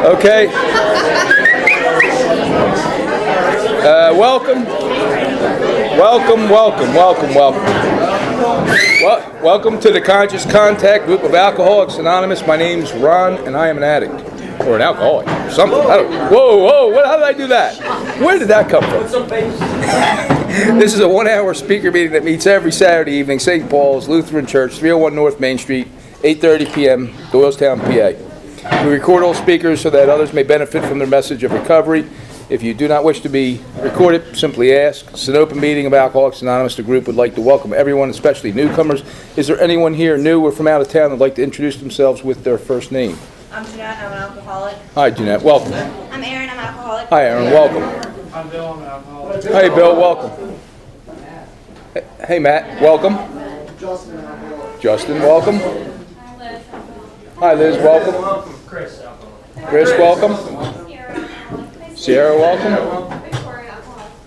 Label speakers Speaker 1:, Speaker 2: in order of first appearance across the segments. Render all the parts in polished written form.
Speaker 1: Okay. Welcome. Welcome to the Conscious Contact Group of Alcoholics Anonymous. My name's Ron, and I am an addict. Or an alcoholic. Or something. Whoa. How did I do that? Where did that come from? This is a 1-hour speaker meeting that meets every Saturday evening, St. Paul's Lutheran Church, 301 North Main Street, 8:30 p.m., Doylestown, PA. We record all speakers so that others may benefit from their message of recovery. If you do not wish to be recorded, simply ask. It's an open meeting of Alcoholics Anonymous. The group would like to welcome everyone, especially newcomers. Is there anyone here new or from out of town that would like to introduce themselves with their first name?
Speaker 2: I'm Jeanette, I'm an alcoholic.
Speaker 1: Hi, Jeanette. Welcome.
Speaker 2: I'm Aaron, I'm an alcoholic.
Speaker 1: Hi, Aaron. Welcome.
Speaker 3: I'm Bill, I'm an alcoholic.
Speaker 1: Hey, Bill. Welcome. Hey, Matt. Welcome. Justin. Welcome. Hi, Liz. Welcome.
Speaker 3: Chris, alcoholic.
Speaker 1: Chris. Welcome. Sierra. Welcome.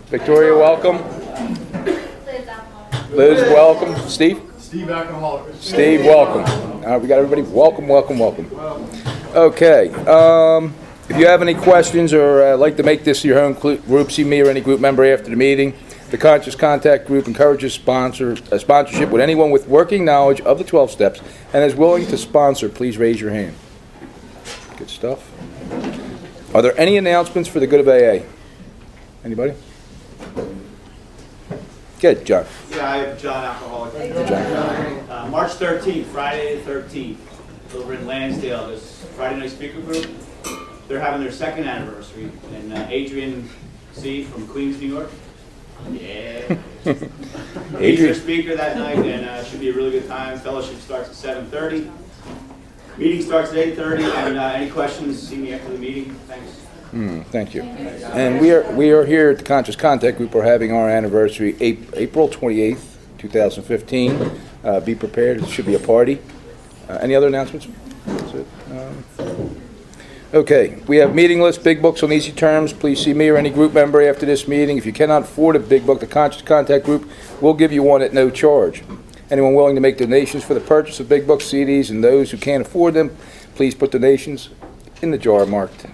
Speaker 1: Victoria. Welcome. Liz. Welcome. Steve.
Speaker 3: Steve, alcoholic.
Speaker 1: Steve. Welcome. We got everybody. Welcome. Okay. If you have any questions or like to make this your own group, see me or any group member after the meeting. The Conscious Contact Group encourages sponsorship with anyone with working knowledge of the 12 steps and is willing to sponsor. Please raise your hand. Good stuff. Are there any announcements for the good of AA? Anybody? Good, John.
Speaker 4: Yeah, I have John, alcoholic.
Speaker 1: John.
Speaker 4: March 13th, Friday the 13th, over in Lansdale, this Friday night speaker group. They're having their second anniversary, and Adrian C. from Queens, New York. Yeah. He's their speaker that night, and it should be a really good time. Fellowship starts at 7:30. Meeting starts at 8:30, and any questions, see me after the meeting. Thanks.
Speaker 1: Thank you. And we are here at the Conscious Contact Group. We're having our anniversary April 28th, 2015. Be prepared. It should be a party. Any other announcements? That's it. Okay. We have meeting lists, big books on easy terms. Please see me or any group member after this meeting. If you cannot afford a big book, the Conscious Contact Group will give you one at no charge. Anyone willing to make donations for the purchase of big books, CDs, and those who can't afford them, please put donations in the jar marked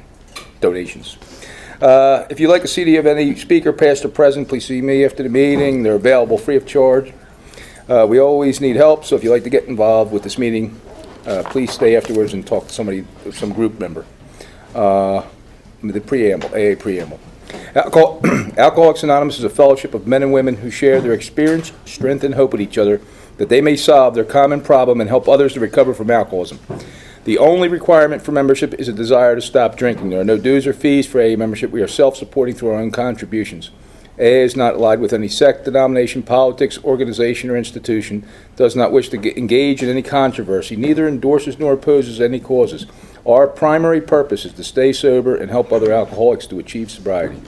Speaker 1: donations. If you'd like a CD of any speaker, past or present, please see me after the meeting. They're available free of charge. We always need help, so if you'd like to get involved with this meeting, please stay afterwards and talk to somebody, some group member. The preamble, AA preamble. Alcoholics Anonymous is a fellowship of men and women who share their experience, strength, and hope with each other that they may solve their common problem and help others to recover from alcoholism. The only requirement for membership is a desire to stop drinking. There are no dues or fees for AA membership. We are self-supporting through our own contributions. AA is not allied with any sect, denomination, politics, organization, or institution, does not wish to engage in any controversy, neither endorses nor opposes any causes. Our primary purpose is to stay sober and help other alcoholics to achieve sobriety.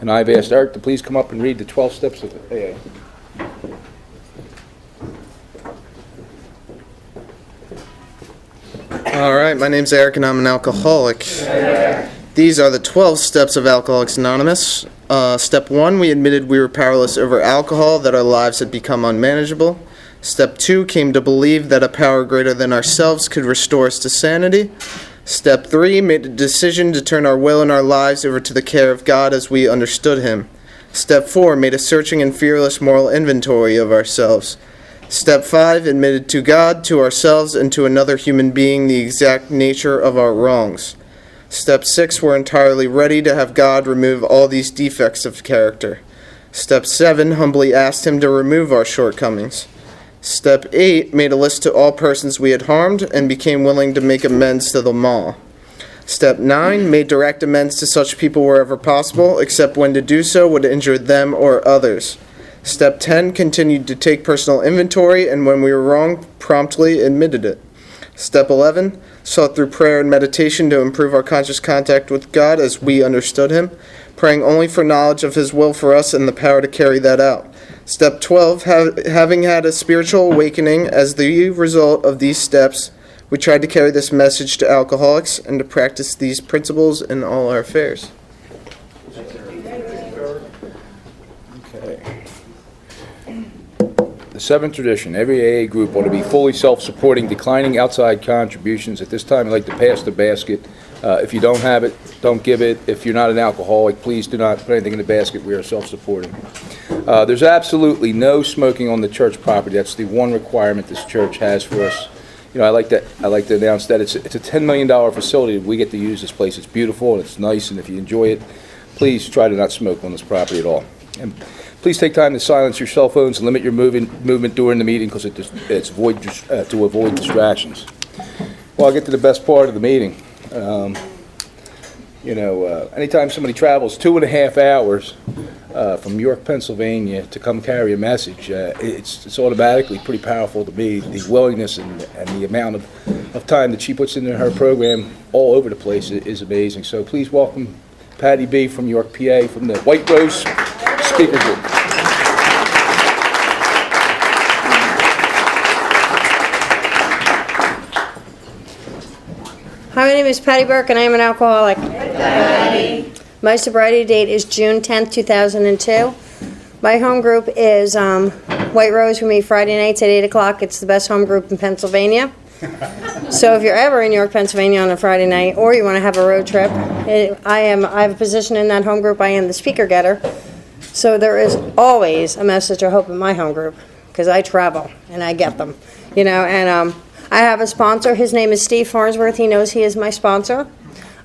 Speaker 1: And I've asked Eric to please come up and read the 12 steps of AA.
Speaker 5: All right, my name's Eric and I'm an alcoholic. These are the 12 steps of Alcoholics Anonymous. Step 1, we admitted we were powerless over alcohol, that our lives had become unmanageable. Step 2, came to believe that a power greater than ourselves could restore us to sanity. Step 3, made a decision to turn our will and our lives over to the care of God as we understood Him. Step 4, made a searching and fearless moral inventory of ourselves. Step 5, admitted to God, to ourselves, and to another human being the exact nature of our wrongs. Step 6, we're entirely ready to have God remove all these defects of character. Step 7, humbly asked Him to remove our shortcomings. Step 8, made a list to all persons we had harmed and became willing to make amends to them all. Step 9, made direct amends to such people wherever possible, except when to do so would injure them or others. Step 10, continued to take personal inventory, and when we were wrong, promptly admitted it. Step 11, sought through prayer and meditation to improve our conscious contact with God as we understood Him, praying only for knowledge of His will for us and the power to carry that out. Step 12, having had a spiritual awakening as the result of these steps, we tried to carry this message to alcoholics and to practice these principles in all our affairs. Okay.
Speaker 1: the seventh tradition, every AA group ought to be fully self-supporting, declining outside contributions. At this time, I'd like to pass the basket. If you don't have it, don't give it. If you're not an alcoholic, please do not put anything in the basket. We are self-supporting. There's absolutely no smoking on the church property. That's the one requirement this church has for us. You know, I like to announce that it's a $10 million facility. We get to use this place. It's beautiful and it's nice, and if you enjoy it, please try to not smoke on this property at all. And please take time to silence your cell phones and limit your movement during the meeting, because it's to avoid distractions. Well, I'll get to the best part of the meeting. Anytime somebody travels 2.5 hours from York, Pennsylvania to come carry a message, it's automatically pretty powerful to me. The willingness and the amount of time that she puts into her program all over the place is amazing. So please welcome Patty B. from York, PA, from the White Rose Speaker Group.
Speaker 6: Hi, my name is Patty Burke, and I am an alcoholic. My sobriety date is June 10th, 2002. My home group is White Rose. We meet Friday nights at 8 o'clock. It's the best home group in Pennsylvania. So if you're ever in York, Pennsylvania on a Friday night, or you want to have a road trip, I have a position in that home group. I am the speaker getter. So there is always a message of hope in my home group, because I travel and I get them. And I have a sponsor. His name is Steve Farnsworth. He knows he is my sponsor.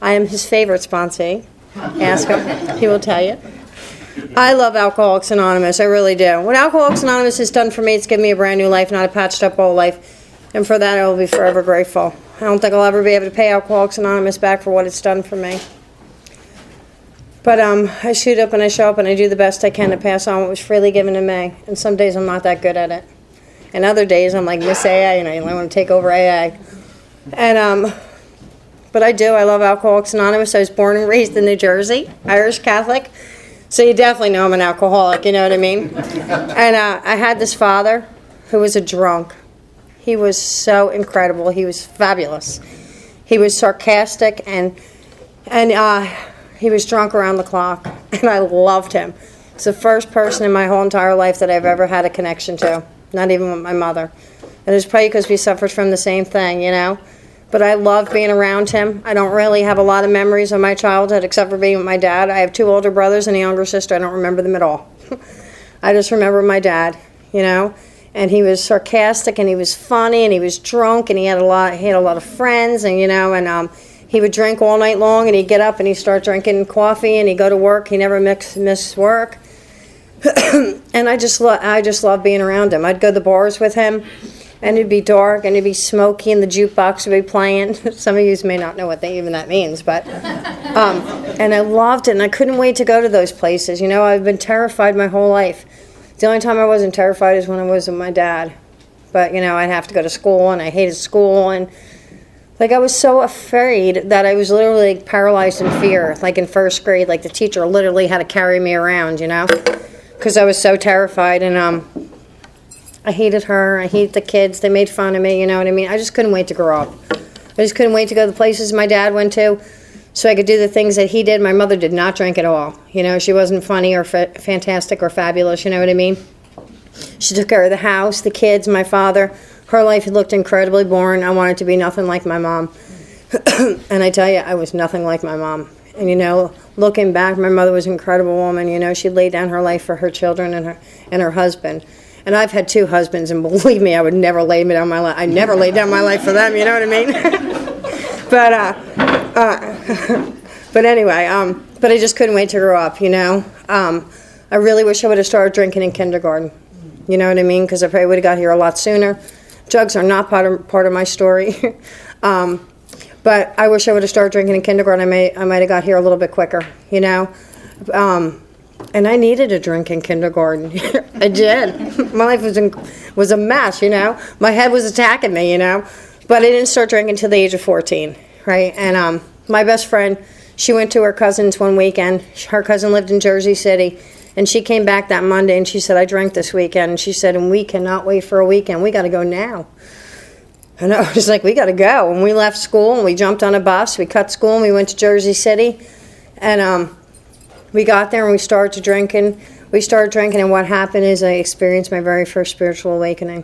Speaker 6: I am his favorite sponsee. Ask him. He will tell you. I love Alcoholics Anonymous. I really do. What Alcoholics Anonymous has done for me, it's given me a brand new life, not a patched up old life. And for that, I will be forever grateful. I don't think I'll ever be able to pay Alcoholics Anonymous back for what it's done for me. But I shoot up and I show up and I do the best I can to pass on what was freely given to me. And some days I'm not that good at it. And other days I'm like Miss AA, and I want to take over AA. And but I do. I love Alcoholics Anonymous. I was born and raised in New Jersey, Irish Catholic. So you definitely know I'm an alcoholic, you know what I mean? And I had this father who was a drunk. He was so incredible. He was fabulous. He was sarcastic, and he was drunk around the clock, and I loved him. It's the first person in my whole entire life that I've ever had a connection to, not even with my mother. And it's probably because we suffered from the same thing, But I loved being around him. I don't really have a lot of memories of my childhood except for being with my dad. I have 2 older brothers and a younger sister. I don't remember them at all. I just remember my dad, And he was sarcastic, and he was funny, and he was drunk, and he had a lot of friends, and he would drink all night long, and he'd get up and he'd start drinking coffee, and he'd go to work. He never missed work. And I just loved being around him. I'd go to the bars with him, and it'd be dark, and it'd be smoky, and the jukebox would be playing. Some of you may not know what that means, but and I loved it, and I couldn't wait to go to those places. I've been terrified my whole life. The only time I wasn't terrified is when I was with my dad. But, I'd have to go to school, and I hated school, and I was so afraid that I was literally paralyzed in fear. Like in first grade, the teacher literally had to carry me around, because I was so terrified. And I hated her. I hated the kids. They made fun of me, you know what I mean? I just couldn't wait to grow up. I just couldn't wait to go to the places my dad went to so I could do the things that he did. My mother did not drink at all. She wasn't funny or fantastic or fabulous, you know what I mean? She took care of the house, the kids, my father. Her life looked incredibly boring. I wanted to be nothing like my mom. And I tell you, I was nothing like my mom. And, looking back, my mother was an incredible woman. She laid down her life for her children and her husband. And I've had 2 husbands, and believe me, I would never lay down my life. I never laid down my life for them, you know what I mean? But anyway, but I just couldn't wait to grow up, I really wish I would have started drinking in kindergarten. You know what I mean? Because I probably would have got here a lot sooner. Drugs are not part of my story. But I wish I would have started drinking in kindergarten. I might have got here a little bit quicker, And I needed a drink in kindergarten. I did. My life was a mess, My head was attacking me, But I didn't start drinking until the age of 14, right? And my best friend, she went to her cousin's one weekend. Her cousin lived in Jersey City. And she came back that Monday, and she said, I drank this weekend. And she said, and we cannot wait for a weekend. We got to go now. And I was like, we got to go. And we left school, and we jumped on a bus. We cut school, and we went to Jersey City. And we got there, and we started to drinking. we started drinking, and what happened is I experienced my very first spiritual awakening.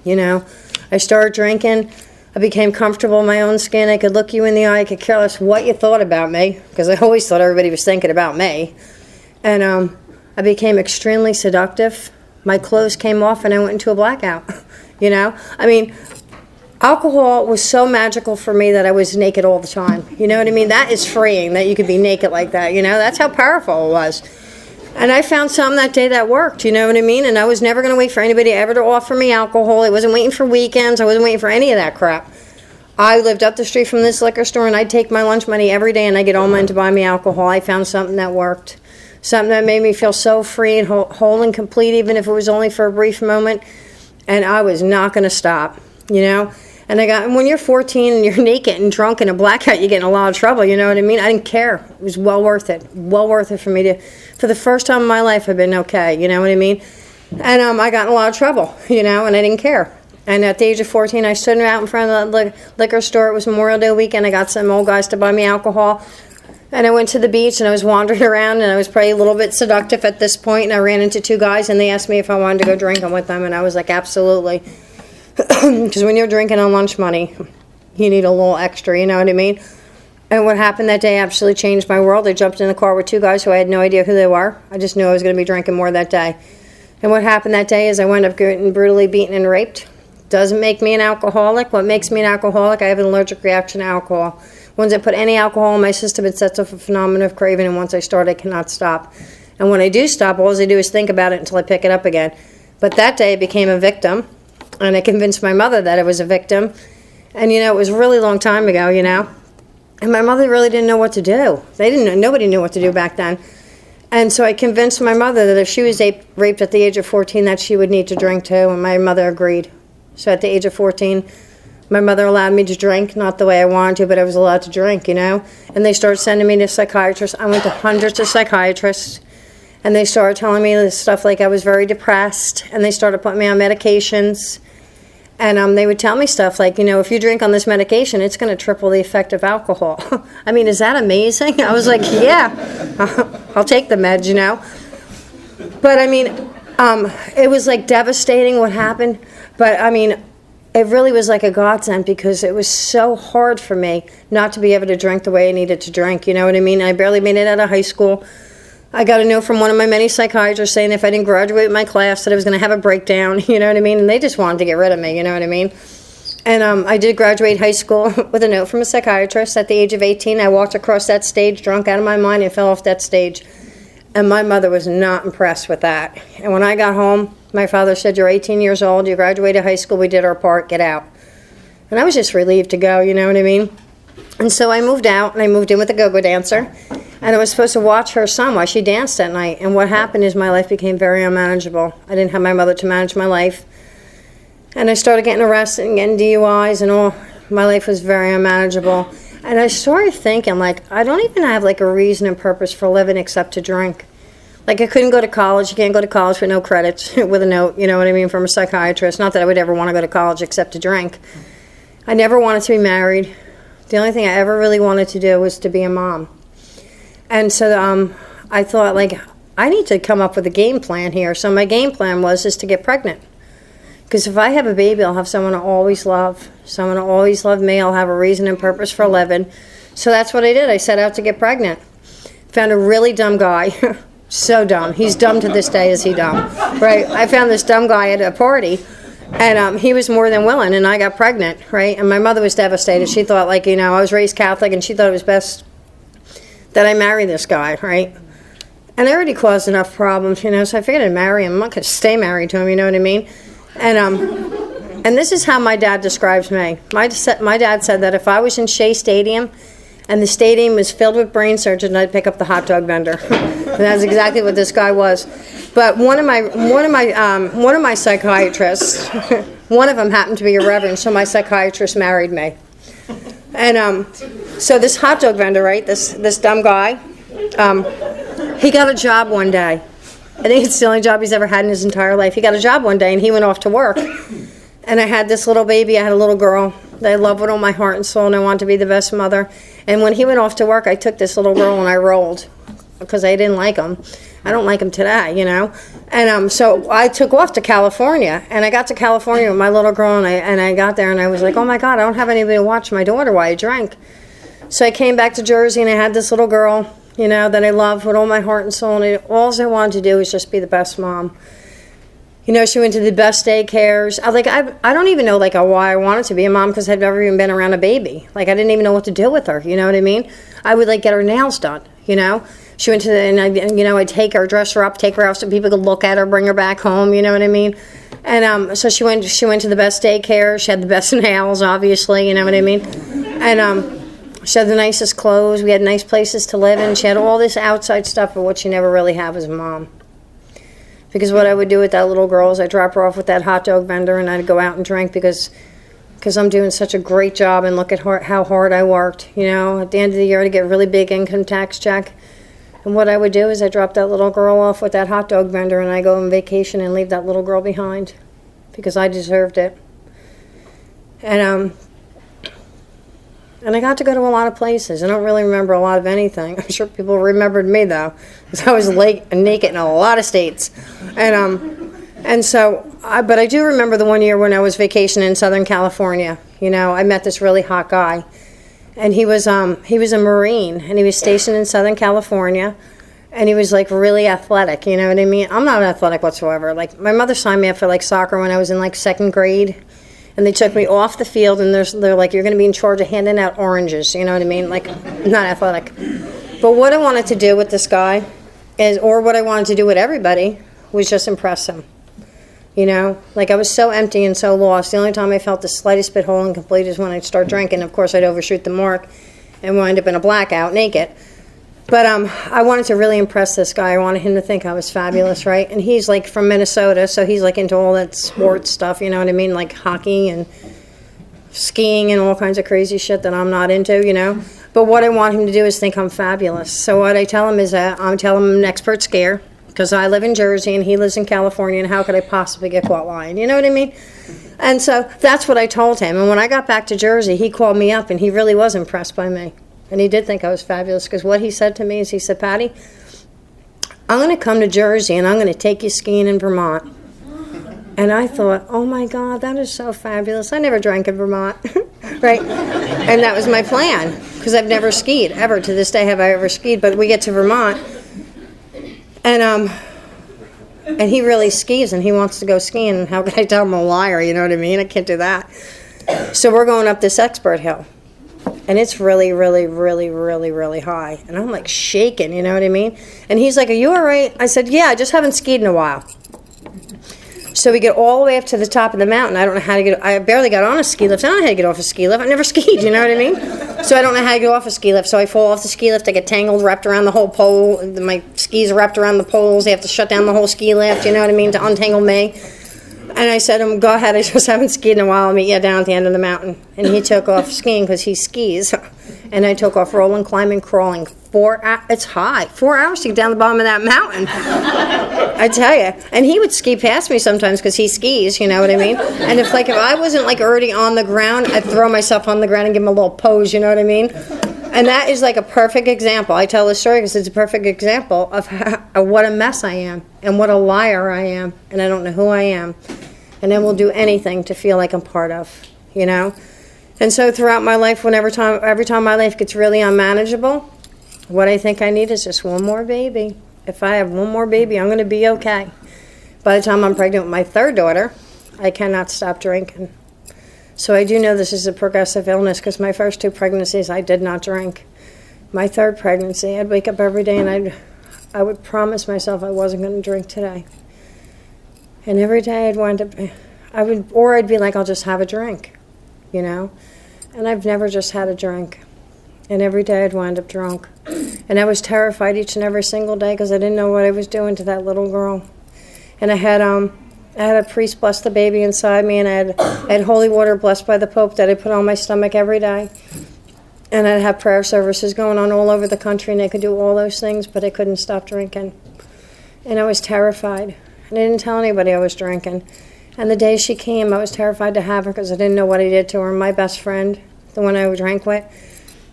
Speaker 6: You know, I started drinking. I became comfortable in my own skin. I could look you in the eye. I could care less what you thought about me, because I always thought everybody was thinking about me. And I became extremely seductive. My clothes came off, and I went into a blackout. You know, I mean, alcohol was so magical for me that I was naked all the time. You know what I mean? That is freeing, that you could be naked like that. You know, that's how powerful it was. And I found something that day that worked, you know what I mean? And I was never going to wait for anybody ever to offer me alcohol. I wasn't waiting for weekends. I wasn't waiting for any of that crap. I lived up the street from this liquor store, and I'd take my lunch money every day, and I'd get all mine to buy me alcohol. I found something that worked. Something that made me feel so free and whole and complete, even if it was only for a brief moment. And I was not going to stop, you know? And when you're 14 and you're naked and drunk in a blackout, you get in a lot of trouble, you know what I mean? I didn't care. It was well worth it. Well worth it for me to, for the first time in my life, I've been okay, you know what I mean? And I got in a lot of trouble, you know, and I didn't care. And at the age of 14, I stood out in front of the liquor store. It was Memorial Day weekend. I got some old guys to buy me alcohol. And I went to the beach, and I was wandering around, and I was probably a little bit seductive at this point, and I ran into two guys, and they asked me if I wanted to go drinking with them, and I was like, absolutely. Because when you're drinking on lunch money, you need a little extra, you know what I mean? And what happened that day absolutely changed my world. I jumped in the car with two guys who I had no idea who they were. I just knew I was going to be drinking more that day. And what happened that day is I wound up getting brutally beaten and raped. Doesn't make me an alcoholic. What makes me an alcoholic, I have an allergic reaction to alcohol. Once I put any alcohol in my system, it sets off a phenomenon of craving, and once I start, I cannot stop. And when I do stop, all I do is think about it until I pick it up again. But that day I became a victim. And I convinced my mother that I was a victim. And, you know, it was a really long time ago, you know. And my mother really didn't know what to do. Nobody knew what to do back then. And so I convinced my mother that if she was raped at the age of 14, that she would need to drink too. And my mother agreed. So at the age of 14, my mother allowed me to drink, not the way I wanted to, but I was allowed to drink, you know. And they started sending me to psychiatrists. I went to hundreds of psychiatrists. And they started telling me this stuff like I was very depressed. And they started putting me on medications. And they would tell me stuff like, you know, if you drink on this medication, it's going to triple the effect of alcohol. I mean, is that amazing? I was like, yeah, I'll take the meds, you know. But, I mean, it was, like, devastating what happened. But, I mean, it really was like a godsend, because it was so hard for me not to be able to drink the way I needed to drink, you know what I mean? I barely made it out of high school. I got a note from one of my many psychiatrists saying if I didn't graduate my class that I was going to have a breakdown, you know what I mean? And they just wanted to get rid of me, you know what I mean? And I did graduate high school with a note from a psychiatrist. At the age of 18, I walked across that stage drunk out of my mind and fell off that stage. And my mother was not impressed with that. And when I got home, my father said, you're 18 years old, you graduated high school, we did our part, get out. And I was just relieved to go, you know what I mean? And so I moved out, and I moved in with a go-go dancer. And I was supposed to watch her son while she danced at night. And what happened is my life became very unmanageable. I didn't have my mother to manage my life. And I started getting arrested and getting DUIs and all. My life was very unmanageable. And I started thinking, like, I don't even have, like, a reason and purpose for living except to drink. Like, I couldn't go to college. You can't go to college with no credits, with a note, you know what I mean, from a psychiatrist. Not that I would ever want to go to college except to drink. I never wanted to be married. The only thing I ever really wanted to do was to be a mom. And so I thought, like, I need to come up with a game plan here. So my game plan was to get pregnant. Because if I have a baby, I'll have someone to always love. Someone to always love me. I'll have a reason and purpose for living. So that's what I did. I set out to get pregnant. Found a really dumb guy. So dumb. He's dumb to this day. Is he dumb? Right? I found this dumb guy at a party. And he was more than willing, and I got pregnant, right? And my mother was devastated. She thought, like, you know, I was raised Catholic, and she thought it was best that I marry this guy, right? And I already caused enough problems, you know, so I figured I'd marry him. I'm not going to stay married to him, you know what I mean? And this is how my dad describes me. My dad said that if I was in Shea Stadium and the stadium was filled with brain surgeons, I'd pick up the hot dog vendor. And that's exactly what this guy was. But one of my psychiatrists, one of them happened to be a reverend, so my psychiatrist married me. And so this hot dog vendor, right, this dumb guy, he got a job one day. I think it's the only job he's ever had in his entire life. He got a job one day, and he went off to work. And I had this little baby. I had a little girl that I loved with all my heart and soul, and I wanted to be the best mother. And when he went off to work, I took this little girl and I rolled because I didn't like him. I don't like him today, you know. And so I took off to California, and I got to California with my little girl, and I got there, and I was like, oh my God, I don't have anybody to watch my daughter while I drank. So I came back to Jersey, and I had this little girl, you know, that I loved with all my heart and soul, and all I wanted to do was just be the best mom. You know, she went to the best daycares. I don't even know like why I wanted to be a mom, because I'd never even been around a baby. Like, I didn't even know what to do with her. You know what I mean? I would like get her nails done. You know, she went to I'd take her, dress her up, take her out so people could look at her, bring her back home. You know what I mean? And so she went to the best daycare. She had the best nails, obviously. You know what I mean? And she had the nicest clothes. We had nice places to live in. She had all this outside stuff, but what she never really had was a mom. Because what I would do with that little girl is I'd drop her off with that hot dog vendor, and I'd go out and drink because I'm doing such a great job, and look at how hard I worked. You know, at the end of the year, to get a really big income tax check. And what I would do is I drop that little girl off with that hot dog vendor, and I go on vacation and leave that little girl behind because I deserved it. And I got to go to a lot of places. I don't really remember a lot of anything. I'm sure people remembered me, though, because I was naked in a lot of states. But I do remember the one year when I was vacationing in Southern California. You know, I met this really hot guy. And he was a Marine, and he was stationed in Southern California. And he was, like, really athletic, you know what I mean? I'm not athletic whatsoever. Like, my mother signed me up for, like, soccer when I was in, like, second grade. And they took me off the field, and they're like, you're going to be in charge of handing out oranges. You know what I mean? Like, not athletic. But what I wanted to do with this guy or what I wanted to do with everybody, was just impress him. You know? Like, I was so empty and so lost. The only time I felt the slightest bit whole and complete is when I'd start drinking. Of course, I'd overshoot the mark and wind up in a blackout naked. But I wanted to really impress this guy. I wanted him to think I was fabulous, right? And he's, like, from Minnesota, so he's, like, into all that sports stuff, you know what I mean? Like hockey and skiing and all kinds of crazy shit that I'm not into, you know? But what I want him to do is think I'm fabulous. So what I tell him is that I'm telling him I'm an expert skier, because I live in Jersey and he lives in California, and how could I possibly get caught lying? You know what I mean? And so that's what I told him. And when I got back to Jersey, he called me up, and he really was impressed by me. And he did think I was fabulous, because what he said to me is, he said, Patty, I'm going to come to Jersey, and I'm going to take you skiing in Vermont. And I thought, oh, my God, that is so fabulous. I never drank in Vermont, right? And that was my plan, because I've never skied, ever. To this day have I ever skied. But we get to Vermont, and he really skis, and he wants to go skiing. And how can I tell him a liar? You know what I mean? I can't do that. So we're going up this expert hill. And it's really, really, really, really, really high. And I'm like shaking, you know what I mean? And he's like, are you all right? I said, yeah, I just haven't skied in a while. So we get all the way up to the top of the mountain. I don't know how to get, I barely got on a ski lift. I don't know how to get off a ski lift. I never skied, you know what I mean? So I don't know how to get off a ski lift. So I fall off the ski lift. I get tangled, wrapped around the whole pole. My skis are wrapped around the poles. They have to shut down the whole ski lift, you know what I mean, to untangle me. And I said to him, go ahead, I just haven't skied in a while. I'll meet you down at the end of the mountain. And he took off skiing because he skis. And I took off rolling, climbing, crawling. It's high. 4 hours to get down the bottom of that mountain. I tell you. And he would ski past me sometimes because he skis, you know what I mean? And if I wasn't like already on the ground, I'd throw myself on the ground and give him a little pose, you know what I mean? And that is like a perfect example. I tell this story because it's a perfect example of what a mess I am and what a liar I am. And I don't know who I am. And I will do anything to feel like I'm part of, you know? And so throughout my life, every time my life gets really unmanageable, what I think I need is just one more baby. If I have one more baby, I'm going to be okay. By the time I'm pregnant with my third daughter, I cannot stop drinking. So I do know this is a progressive illness, because my first two pregnancies, I did not drink. My third pregnancy, I'd wake up every day and I would promise myself I wasn't going to drink today. And every day I'd wind up, I'd be like, I'll just have a drink, you know? And I've never just had a drink. And every day I'd wind up drunk. And I was terrified each and every single day because I didn't know what I was doing to that little girl. And I had a priest bless the baby inside me, and I had holy water blessed by the Pope that I put on my stomach every day. And I'd have prayer services going on all over the country, and I could do all those things, but I couldn't stop drinking. And I was terrified. And I didn't tell anybody I was drinking. And the day she came, I was terrified to have her because I didn't know what I did to her. My best friend, the one I drank with,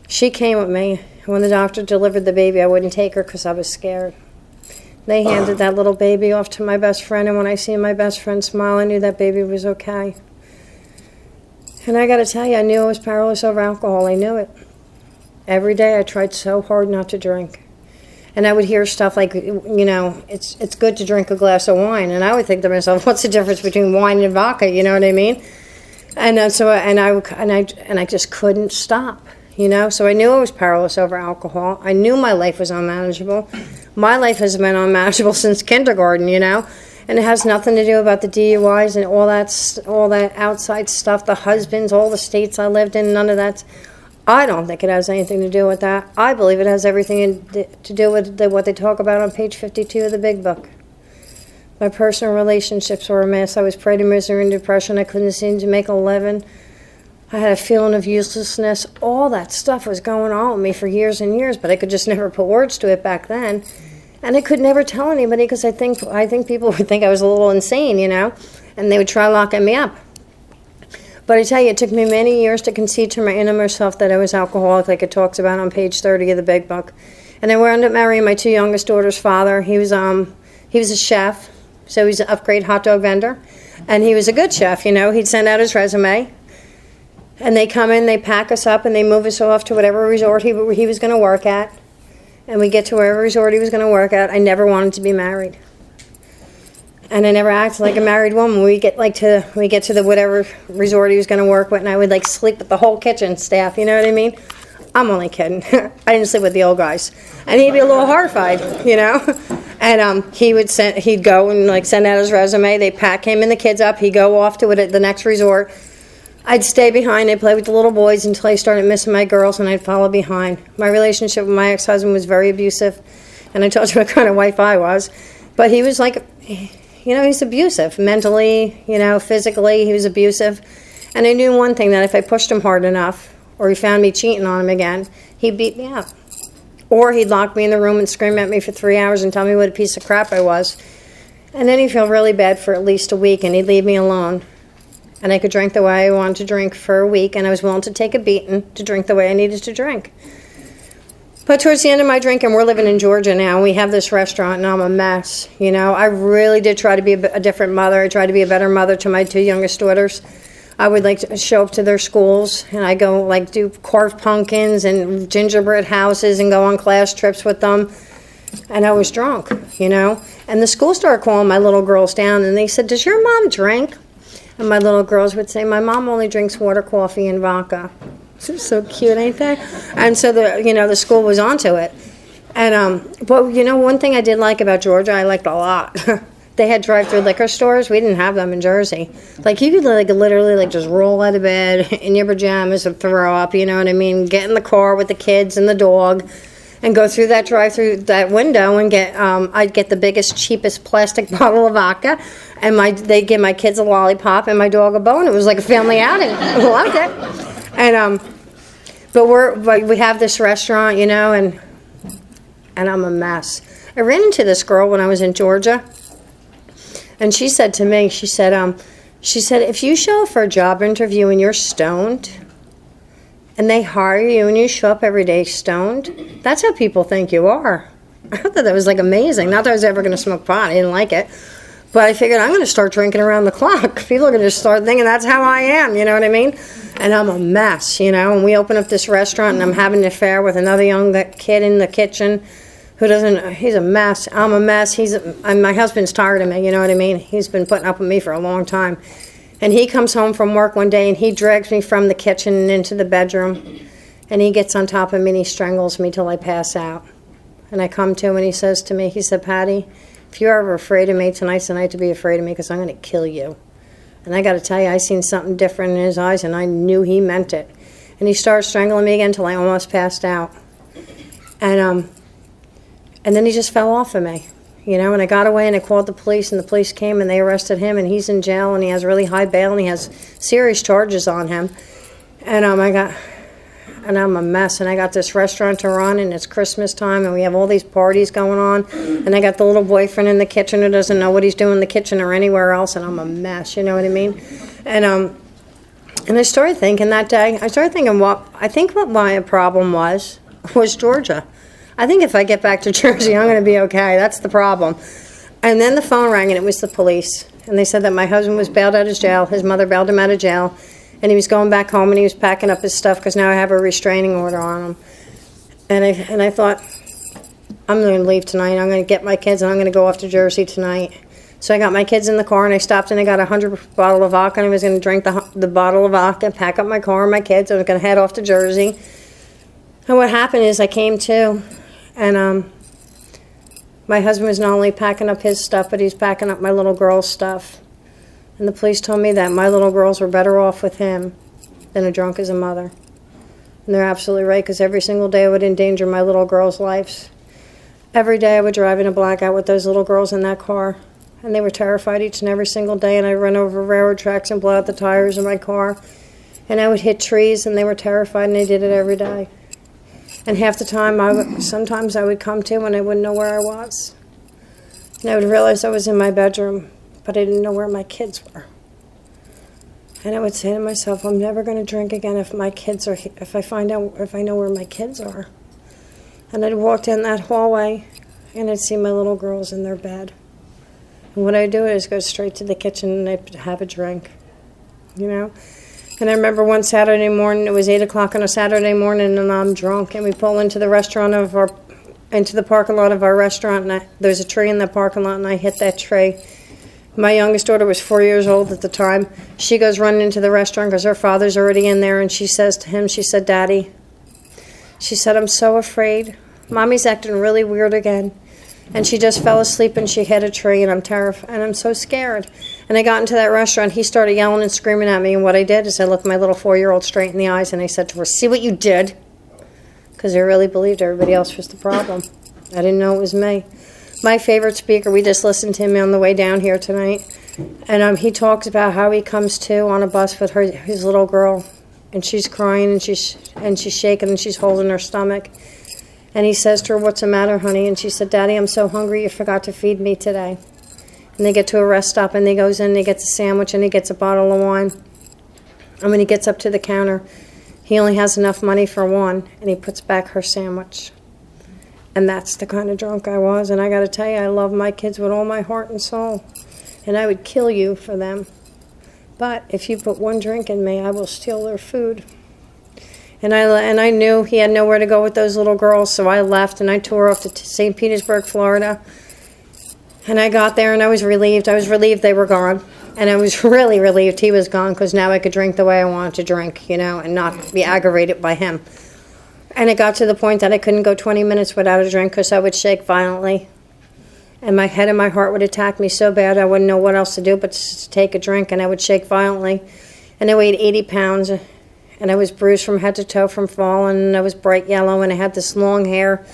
Speaker 6: she came with me. When the doctor delivered the baby, I wouldn't take her because I was scared. They handed that little baby off to my best friend, and when I see my best friend smile, I knew that baby was okay. And I got to tell you, I knew I was powerless over alcohol. I knew it. Every day I tried so hard not to drink. And I would hear stuff like, it's good to drink a glass of wine. And I would think to myself, what's the difference between wine and vodka? You know what I mean? And I just couldn't stop. So I knew I was powerless over alcohol. I knew my life was unmanageable. My life has been unmanageable since kindergarten, and it has nothing to do about the DUIs and all that outside stuff, the husbands, all the states I lived in, none of that. I don't think it has anything to do with that. I believe it has everything to do with what they talk about on page 52 of the Big Book. My personal relationships were a mess. I was prey to misery and depression. I couldn't seem to make a living. I had a feeling of uselessness. All that stuff was going on with me for years and years, but I could just never put words to it back then. And I could never tell anybody because I think people would think I was a little insane, and they would try locking me up. But I tell you, it took me many years to concede to my inner self that I was alcoholic, like it talks about on page 30 of the Big Book. And I wound up marrying my 2 youngest daughters' father. He was a chef, so he's an upgrade hot dog vendor. And he was a good chef, He'd send out his resume. And they come in, they pack us up, and they move us off to whatever resort he was going to work at. And we get to wherever resort he was going to work at. I never wanted to be married. And I never acted like a married woman. We get to the whatever resort he was going to work with, and I would sleep with the whole kitchen staff. You know what I mean? I'm only kidding. I didn't sleep with the old guys, and he'd be a little horrified, And he'd go and send out his resume. They pack him and the kids up. He'd go off to the next resort. I'd stay behind. I'd play with the little boys until I started missing my girls, and I'd follow behind. My relationship with my ex-husband was very abusive, and I told you what kind of wife I was. But he was he's abusive. Mentally, physically, he was abusive. And I knew one thing, that if I pushed him hard enough, or he found me cheating on him again, he'd beat me up. Or he'd lock me in the room and scream at me for 3 hours and tell me what a piece of crap I was. And then he'd feel really bad for at least a week, and he'd leave me alone. And I could drink the way I wanted to drink for a week, and I was willing to take a beating to drink the way I needed to drink. But towards the end of my drinking, we're living in Georgia now, and we have this restaurant, and I'm a mess. I really did try to be a different mother. I tried to be a better mother to my 2 youngest daughters. I would to show up to their schools, and I go do carved pumpkins and gingerbread houses and go on class trips with them. And I was drunk, And the school started calling my little girls down, and they said, "Does your mom drink?" And my little girls would say, "My mom only drinks water, coffee, and vodka." So cute, ain't they? And so the school was onto it. And but one thing I did like about Georgia, I liked a lot. They had drive-through liquor stores. We didn't have them in Jersey. You could literally just roll out of bed in your pajamas and throw up. You know what I mean? Get in the car with the kids and the dog, and go through that drive-through that window and get. I'd get the biggest, cheapest plastic bottle of vodka, and they'd give my kids a lollipop and my dog a bone. It was like a family outing. I loved it. And but we have this restaurant, and I'm a mess. I ran into this girl when I was in Georgia, and she said to me, she said, if you show up for a job interview and you're stoned, and they hire you and you show up every day stoned, that's how people think you are. I thought that was amazing. Not that I was ever going to smoke pot. I didn't like it. But I figured I'm going to start drinking around the clock. People are going to start thinking that's how I am, you know what I mean? And I'm a mess, and we open up this restaurant, and I'm having an affair with another young kid in the kitchen he's a mess. I'm a mess. My husband's tired of me, you know what I mean? He's been putting up with me for a long time. And he comes home from work one day, and he drags me from the kitchen and into the bedroom, and he gets on top of me, and he strangles me till I pass out. And I come to him, and he says to me, he said, "Patty, if you're ever afraid of me, tonight's the night to be afraid of me, because I'm going to kill you." And I got to tell you, I seen something different in his eyes, and I knew he meant it. And he started strangling me again till I almost passed out. And then he just fell off of me, and I got away, and I called the police, and the police came, and they arrested him, and he's in jail, and he has really high bail, and he has serious charges on him. And I'm a mess, and I got this restaurant to run, and it's Christmas time, and we have all these parties going on, and I got the little boyfriend in the kitchen who doesn't know what he's doing in the kitchen or anywhere else, and I'm a mess, you know what I mean? And I started thinking that day, what my problem was Georgia. I think if I get back to Jersey, I'm going to be okay. That's the problem. And then the phone rang, and it was the police. And they said that my husband was bailed out of jail. His mother bailed him out of jail. And he was going back home, and he was packing up his stuff because now I have a restraining order on him. And I thought, I'm going to leave tonight. I'm going to get my kids, and I'm going to go off to Jersey tonight. So I got my kids in the car, and I stopped, and I got a 100 bottle of vodka, and I was going to drink the bottle of vodka, pack up my car and my kids. I was going to head off to Jersey. And what happened is I came to, and my husband was not only packing up his stuff, but he's packing up my little girl's stuff. And the police told me that my little girls were better off with him than a drunk as a mother. And they're absolutely right, because every single day I would endanger my little girls' lives. Every day I would drive in a blackout with those little girls in that car. And they were terrified each and every single day. And I'd run over railroad tracks and blow out the tires of my car. And I would hit trees, and they were terrified, and they did it every day. And half the time, sometimes I would come to and I wouldn't know where I was. And I would realize I was in my bedroom, but I didn't know where my kids were. And I would say to myself, I'm never going to drink again if my kids are, if I know where my kids are. And I'd walk down that hallway, and I'd see my little girls in their bed. And what I'd do is go straight to the kitchen and I'd have a drink, you know. And I remember one Saturday morning, it was 8 o'clock on a Saturday morning, and I'm drunk, and we pull into the into the parking lot of our restaurant, and there's a tree in the parking lot, and I hit that tree. My youngest daughter was 4 years old at the time. She goes running into the restaurant because her father's already in there, and she says to him, she said, Daddy, she said, I'm so afraid. Mommy's acting really weird again. And she just fell asleep, and she hit a tree, and I'm terrified, and I'm so scared. And I got into that restaurant. He started yelling and screaming at me, and what I did is I looked my little 4-year-old straight in the eyes, and I said to her, see what you did? Because I really believed everybody else was the problem. I didn't know it was me. My favorite speaker, we just listened to him on the way down here tonight, and he talks about how he comes to on a bus with his little girl, and she's crying, and she's shaking, and she's holding her stomach. And he says to her, what's the matter, honey? And she said, Daddy, I'm so hungry, you forgot to feed me today. And they get to a rest stop, and he goes in, and he gets a sandwich, and he gets a bottle of wine. And when he gets up to the counter, he only has enough money for one, and he puts back her sandwich. And that's the kind of drunk I was. And I got to tell you, I love my kids with all my heart and soul. And I would kill you for them. But if you put one drink in me, I will steal their food. And I knew he had nowhere to go with those little girls, so I left, and I tore off to St. Petersburg, Florida. And I got there, and I was relieved. I was relieved they were gone. And I was really relieved he was gone, because now I could drink the way I wanted to drink, you know, and not be aggravated by him. And it got to the point that I couldn't go 20 minutes without a drink, because I would shake violently. And my head and my heart would attack me so bad I wouldn't know what else to do but to take a drink, and I would shake violently. And I weighed 80 pounds. And I was bruised from head to toe from falling, and I was bright yellow, and I had this long hair,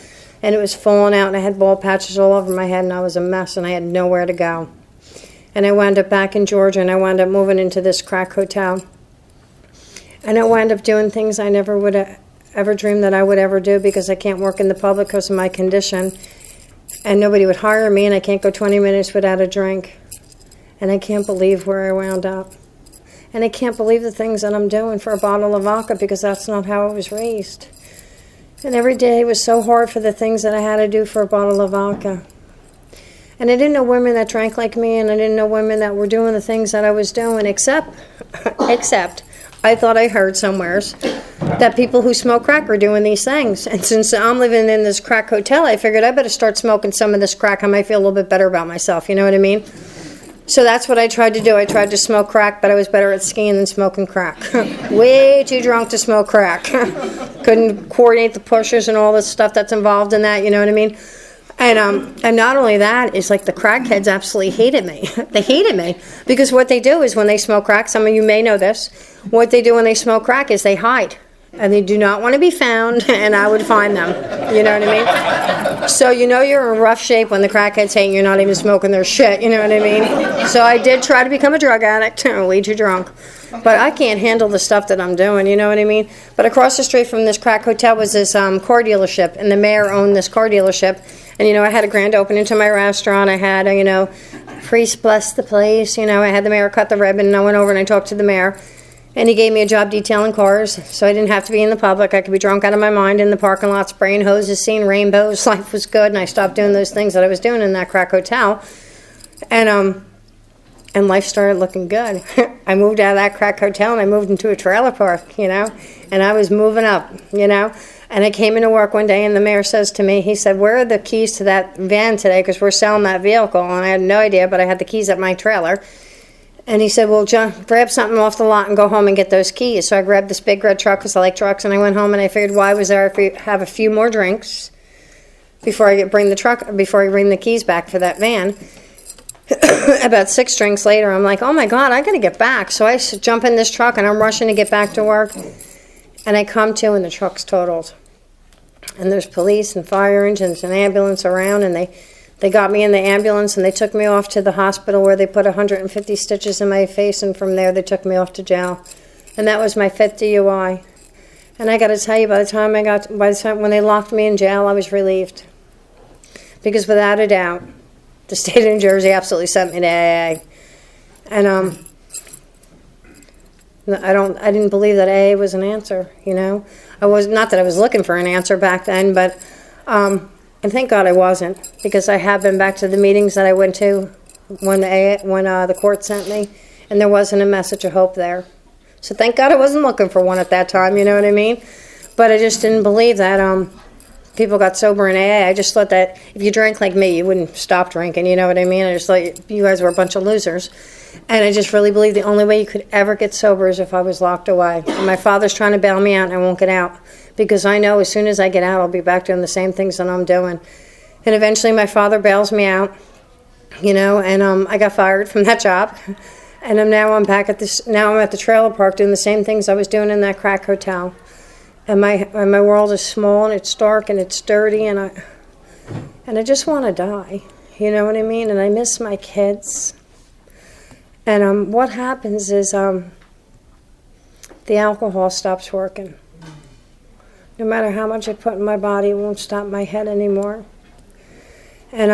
Speaker 6: and it was falling out, and I had bald patches all over my head, and I was a mess, and I had nowhere to go. And I wound up back in Georgia, and I wound up moving into this crack hotel. And I wound up doing things I never would have ever dreamed that I would ever do, because I can't work in the public because of my condition, and nobody would hire me, and I can't go 20 minutes without a drink. And I can't believe where I wound up. And I can't believe the things that I'm doing for a bottle of vodka, because that's not how I was raised. And every day was so hard for the things that I had to do for a bottle of vodka. And I didn't know women that drank like me, and I didn't know women that were doing the things that I was doing, except I thought I heard somewheres that people who smoke crack were doing these things. And since I'm living in this crack hotel, I figured I better start smoking some of this crack. I might feel a little bit better about myself, you know what I mean? So that's what I tried to do. I tried to smoke crack, but I was better at skiing than smoking crack. Way too drunk to smoke crack. Couldn't coordinate the pushers and all this stuff that's involved in that, you know what I mean? And not only that, it's like the crackheads absolutely hated me. They hated me because what they do is when they smoke crack, some of you may know this, what they do when they smoke crack is they hide. And they do not want to be found, and I would find them. You know what I mean? So you know you're in rough shape when the crackhead's saying you're not even smoking their shit, you know what I mean? So I did try to become a drug addict, way too drunk. But I can't handle the stuff that I'm doing, you know what I mean? But across the street from this crack hotel was this car dealership, and the mayor owned this car dealership. And, you know, I had a grand opening to my restaurant. I had, you know, priest bless the place. You know, I had the mayor cut the ribbon, and I went over and I talked to the mayor. And he gave me a job detailing cars, so I didn't have to be in the public. I could be drunk out of my mind in the parking lot, spraying hoses, seeing rainbows. Life was good, and I stopped doing those things that I was doing in that crack hotel. And life started looking good. I moved out of that crack hotel, and I moved into a trailer park, and I was moving up, And I came into work one day, and the mayor says to me, he said, "Where are the keys to that van today? Because we're selling that vehicle." And I had no idea, but I had the keys at my trailer. And he said, "Well, John, grab something off the lot and go home and get those keys." So I grabbed this big red truck because I like trucks, and I went home, and I figured, why was there if have a few more drinks before I bring the keys back for that van. About 6 drinks later, I'm like, oh my God, I got to get back. So I jump in this truck, and I'm rushing to get back to work. And I come to, and the truck's totaled. And there's police and fire engines and ambulance around, and they got me in the ambulance, and they took me off to the hospital where they put 150 stitches in my face, and from there they took me off to jail. And that was my 5th DUI. And I got to tell you, by the time when they locked me in jail, I was relieved. Because without a doubt, the state of New Jersey absolutely sent me to AA. And I didn't believe that AA was an answer, I was, not that I was looking for an answer back then, but and thank God I wasn't, because I have been back to the meetings that I went to when the court sent me, and there wasn't a message of hope there. So thank God I wasn't looking for one at that time, you know what I mean? But I just didn't believe that people got sober in AA. I just thought that if you drank like me, you wouldn't stop drinking, you know what I mean? I just thought you guys were a bunch of losers. And I just really believe the only way you could ever get sober is if I was locked away. And my father's trying to bail me out, and I won't get out. Because I know as soon as I get out, I'll be back doing the same things that I'm doing. And eventually my father bails me out, and I got fired from that job. And I'm back at now I'm at the trailer park doing the same things I was doing in that crack hotel. And my world is small, and it's dark, and it's dirty, and I just want to die. You know what I mean? And I miss my kids. And what happens is the alcohol stops working. No matter how much I put in my body, it won't stop my head anymore. And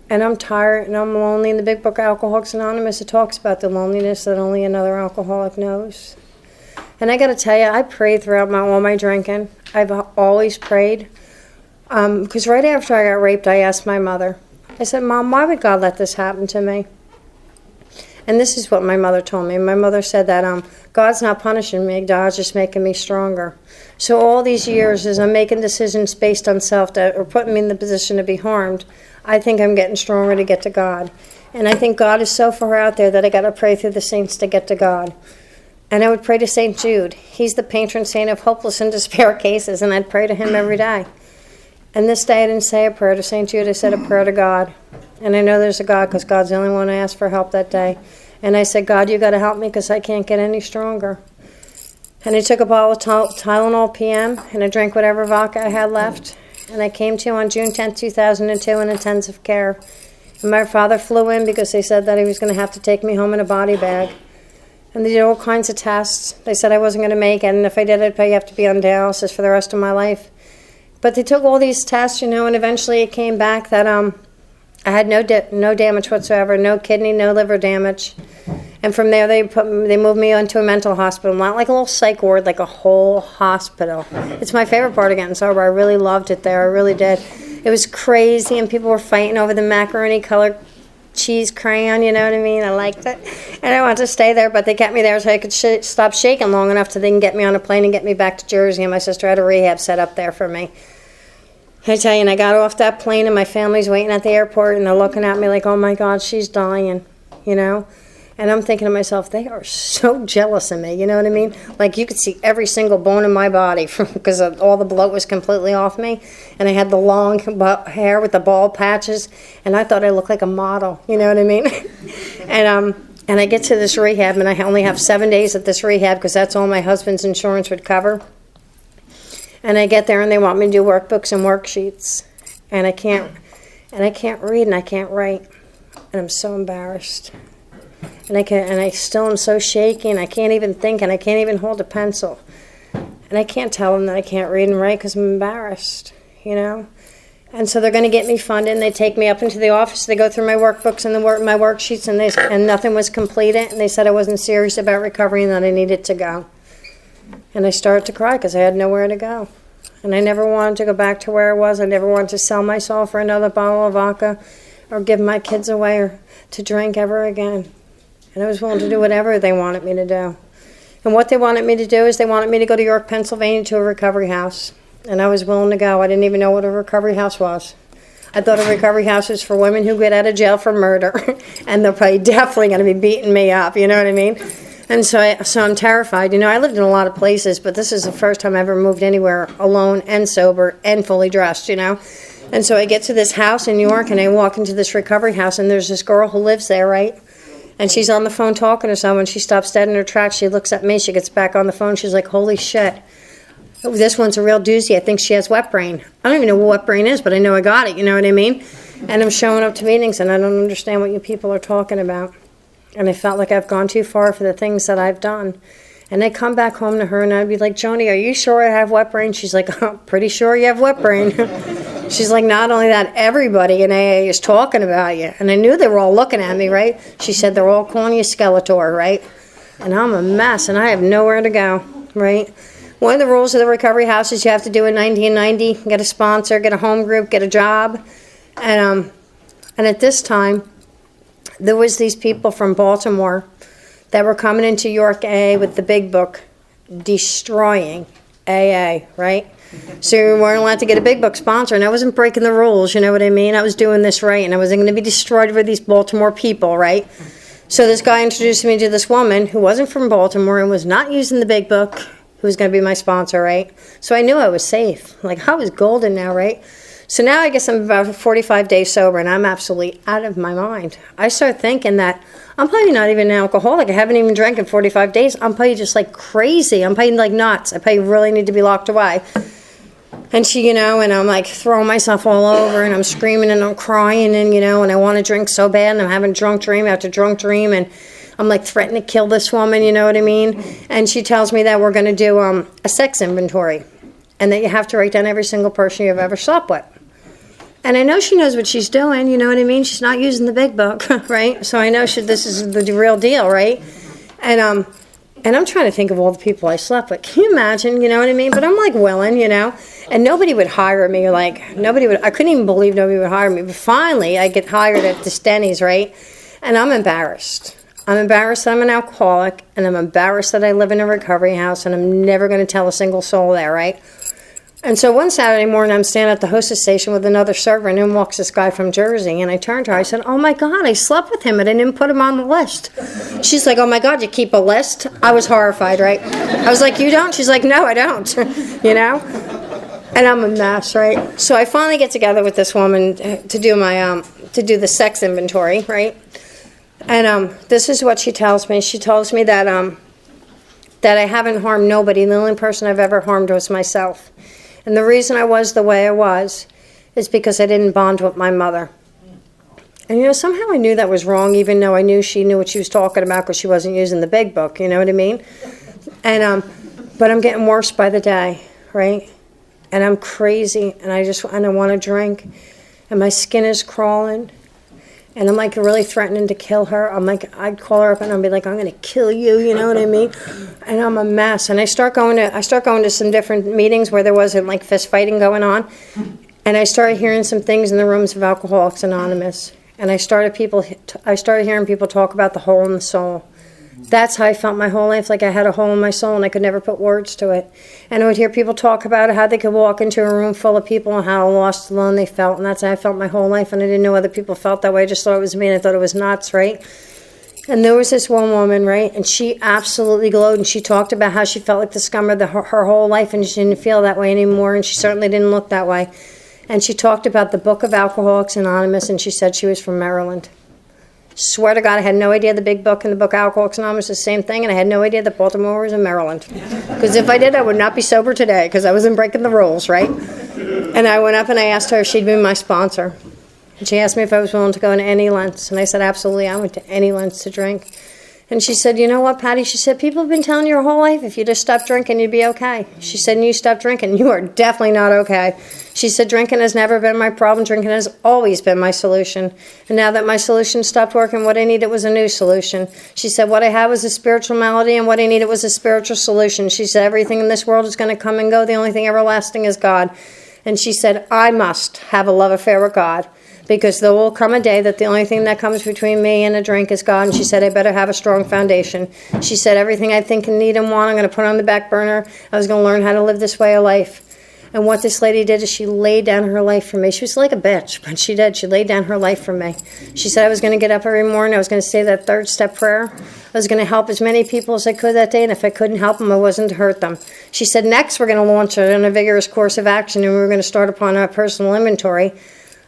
Speaker 6: I'm tired, and I'm lonely. In the big book, Alcoholics Anonymous, it talks about the loneliness that only another alcoholic knows. And I got to tell you, I prayed throughout all my drinking. I've always prayed. Because right after I got raped, I asked my mother. I said, "Mom, why would God let this happen to me?" And this is what my mother told me. My mother said that God's not punishing me, God's just making me stronger. So all these years, as I'm making decisions based on self that are putting me in the position to be harmed, I think I'm getting stronger to get to God. And I think God is so far out there that I got to pray through the saints to get to God. And I would pray to St. Jude. He's the patron saint of hopeless and despair cases, and I'd pray to him every day. And this day I didn't say a prayer to St. Jude, I said a prayer to God. And I know there's a God because God's the only one I asked for help that day. And I said, "God, you got to help me because I can't get any stronger." And I took a bottle of Tylenol PM, and I drank whatever vodka I had left. And I came to on June 10th, 2002 in intensive care. And my father flew in because they said that he was going to have to take me home in a body bag. And they did all kinds of tests. They said I wasn't going to make it, and if I did, I'd probably have to be on dialysis for the rest of my life. But they took all these tests, and eventually it came back that I had no damage whatsoever, no kidney, no liver damage. And from there, they moved me into a mental hospital, not like a little psych ward, like a whole hospital. It's my favorite part of getting sober. I really loved it there. I really did. It was crazy, and people were fighting over the macaroni-colored cheese crayon, you know what I mean? I liked it. And I wanted to stay there, but they kept me there so I could stop shaking long enough so they can get me on a plane and get me back to Jersey. And my sister had a rehab set up there for me. I tell you, and I got off that plane, and my family's waiting at the airport, and they're looking at me like, "Oh my God, she's dying," And I'm thinking to myself, they are so jealous of me, you know what I mean? Like, you could see every single bone in my body because all the bloat was completely off me. And I had the long hair with the bald patches, and I thought I looked like a model, you know what I mean? And I get to this rehab, and I only have 7 days at this rehab because that's all my husband's insurance would cover. And I get there, and they want me to do workbooks and worksheets. And I can't read, and I can't write. And I'm so embarrassed. And I still am so shaky, and I can't even think, and I can't even hold a pencil. And I can't tell them that I can't read and write because I'm embarrassed, And so they're going to get me funded, and they take me up into the office. They go through my workbooks and my worksheets, and nothing was completed. And they said I wasn't serious about recovery and that I needed to go. And I started to cry because I had nowhere to go. And I never wanted to go back to where I was. I never wanted to sell myself for another bottle of vodka or give my kids away or to drink ever again. And I was willing to do whatever they wanted me to do. And what they wanted me to do is they wanted me to go to York, Pennsylvania to a recovery house. And I was willing to go. I didn't even know what a recovery house was. I thought a recovery house was for women who get out of jail for murder. And they're probably definitely going to be beating me up, you know what I mean? And so I'm terrified. You know, I lived in a lot of places, but this is the first time I ever moved anywhere alone and sober and fully dressed, you know? And so I get to this house in New York, and I walk into this recovery house, and there's this girl who lives there, right? And she's on the phone talking to someone. She stops dead in her tracks. She looks at me. She gets back on the phone. She's like, holy shit. This one's a real doozy. I think she has wet brain. I don't even know what wet brain is, but I know I got it. You know what I mean? And I'm showing up to meetings, and I don't understand what you people are talking about. And I felt like I've gone too far for the things that I've done. And I come back home to her, and I'd be like, Joni, are you sure I have wet brain? She's like, I'm pretty sure you have wet brain. She's like, not only that, everybody in AA is talking about you. And I knew they were all looking at me, right? She said, they're all calling you Skeletor, right? And I'm a mess, and I have nowhere to go, right? One of the rules of the recovery house is you have to do a 1990, get a sponsor, get a home group, get a job. And at this time, there was these people from Baltimore that were coming into York AA with the big book, destroying AA, right? So we weren't allowed to get a big book sponsor, and I wasn't breaking the rules, you know what I mean? I was doing this right, and I wasn't going to be destroyed by these Baltimore people, right? So this guy introduced me to this woman who wasn't from Baltimore and was not using the big book, who was going to be my sponsor, right? So I knew I was safe. Like, I was golden now, right? So now I guess I'm about 45 days sober, and I'm absolutely out of my mind. I start thinking that I'm probably not even an alcoholic. I haven't even drank in 45 days. I'm probably just like crazy. I'm probably like nuts. I probably really need to be locked away. And she, you know, and I'm like throwing myself all over, and I'm screaming and I'm crying, and, you know, and I want to drink so bad, and I'm having drunk dream after drunk dream, and I'm like threatening to kill this woman, you know what I mean? And she tells me that we're going to do a sex inventory, and that you have to write down every single person you've ever slept with. And I know she knows what she's doing, you know what I mean? She's not using the big book, right? So I know this is the real deal, right? And I'm trying to think of all the people I slept with. Can you imagine, you know what I mean? But I'm like willing, you know? And nobody would hire me, like, I couldn't even believe nobody would hire me. But finally, I get hired at the Denny's, right? And I'm embarrassed. I'm embarrassed that I'm an alcoholic, and I'm embarrassed that I live in a recovery house, and I'm never going to tell a single soul there, right? And so one Saturday morning, I'm standing at the hostess station with another server, and in walks this guy from Jersey. And I turned to her. I said, oh, my God, I slept with him, and I didn't put him on the list. She's like, oh, my God, you keep a list? I was horrified, right? I was like, you don't? She's like, no, I don't, you know? And I'm a mess, right? So I finally get together with this woman to do the sex inventory, right? And this is what she tells me. She tells me that I haven't harmed nobody. The only person I've ever harmed was myself. And the reason I was the way I was is because I didn't bond with my mother. And, you know, somehow I knew that was wrong, even though I knew she knew what she was talking about because she wasn't using the big book, you know what I mean? And but I'm getting worse by the day, right? And I'm crazy, and I want to drink, and my skin is crawling. And I'm like really threatening to kill her. I'm like, I'd call her up and I'd be like, I'm going to kill you, you know what I mean? And I'm a mess. And I start going to some different meetings where there wasn't like fist fighting going on. And I started hearing some things in the rooms of Alcoholics Anonymous. And I started hearing people talk about the hole in the soul. That's how I felt my whole life, like I had a hole in my soul and I could never put words to it. And I would hear people talk about how they could walk into a room full of people and how lost, alone they felt. And that's how I felt my whole life. And I didn't know other people felt that way. I just thought it was me, and I thought it was nuts, right? And there was this one woman, right? And she absolutely glowed, and she talked about how she felt like the scum of her whole life, and she didn't feel that way anymore, and she certainly didn't look that way. And she talked about the book of Alcoholics Anonymous, and she said she was from Maryland. Swear to God, I had no idea the big book and the book Alcoholics Anonymous was the same thing, and I had no idea that Baltimore was in Maryland. Because if I did, I would not be sober today, because I wasn't breaking the rules, right? And I went up and I asked her if she'd be my sponsor. And she asked me if I was willing to go to any lengths, and I said, absolutely, I went to any lengths to drink. And she said, you know what, Patty? She said, people have been telling you your whole life if you just stop drinking, you'd be okay. She said, and you stop drinking, you are definitely not okay. She said, drinking has never been my problem. Drinking has always been my solution. And now that my solution stopped working, what I needed was a new solution. She said, what I had was a spiritual malady, and what I needed was a spiritual solution. She said, everything in this world is going to come and go. The only thing everlasting is God. And she said, I must have a love affair with God, because there will come a day that the only thing that comes between me and a drink is God. And she said, I better have a strong foundation. She said, everything I think and need and want, I'm going to put on the back burner. I was going to learn how to live this way of life. And what this lady did is she laid down her life for me. She was like a bitch, but she did. She laid down her life for me. She said I was going to get up every morning. I was going to say that third step prayer. I was going to help as many people as I could that day, and if I couldn't help them, I wasn't to hurt them. She said, next we're going to launch on a vigorous course of action, and we're going to start upon our personal inventory.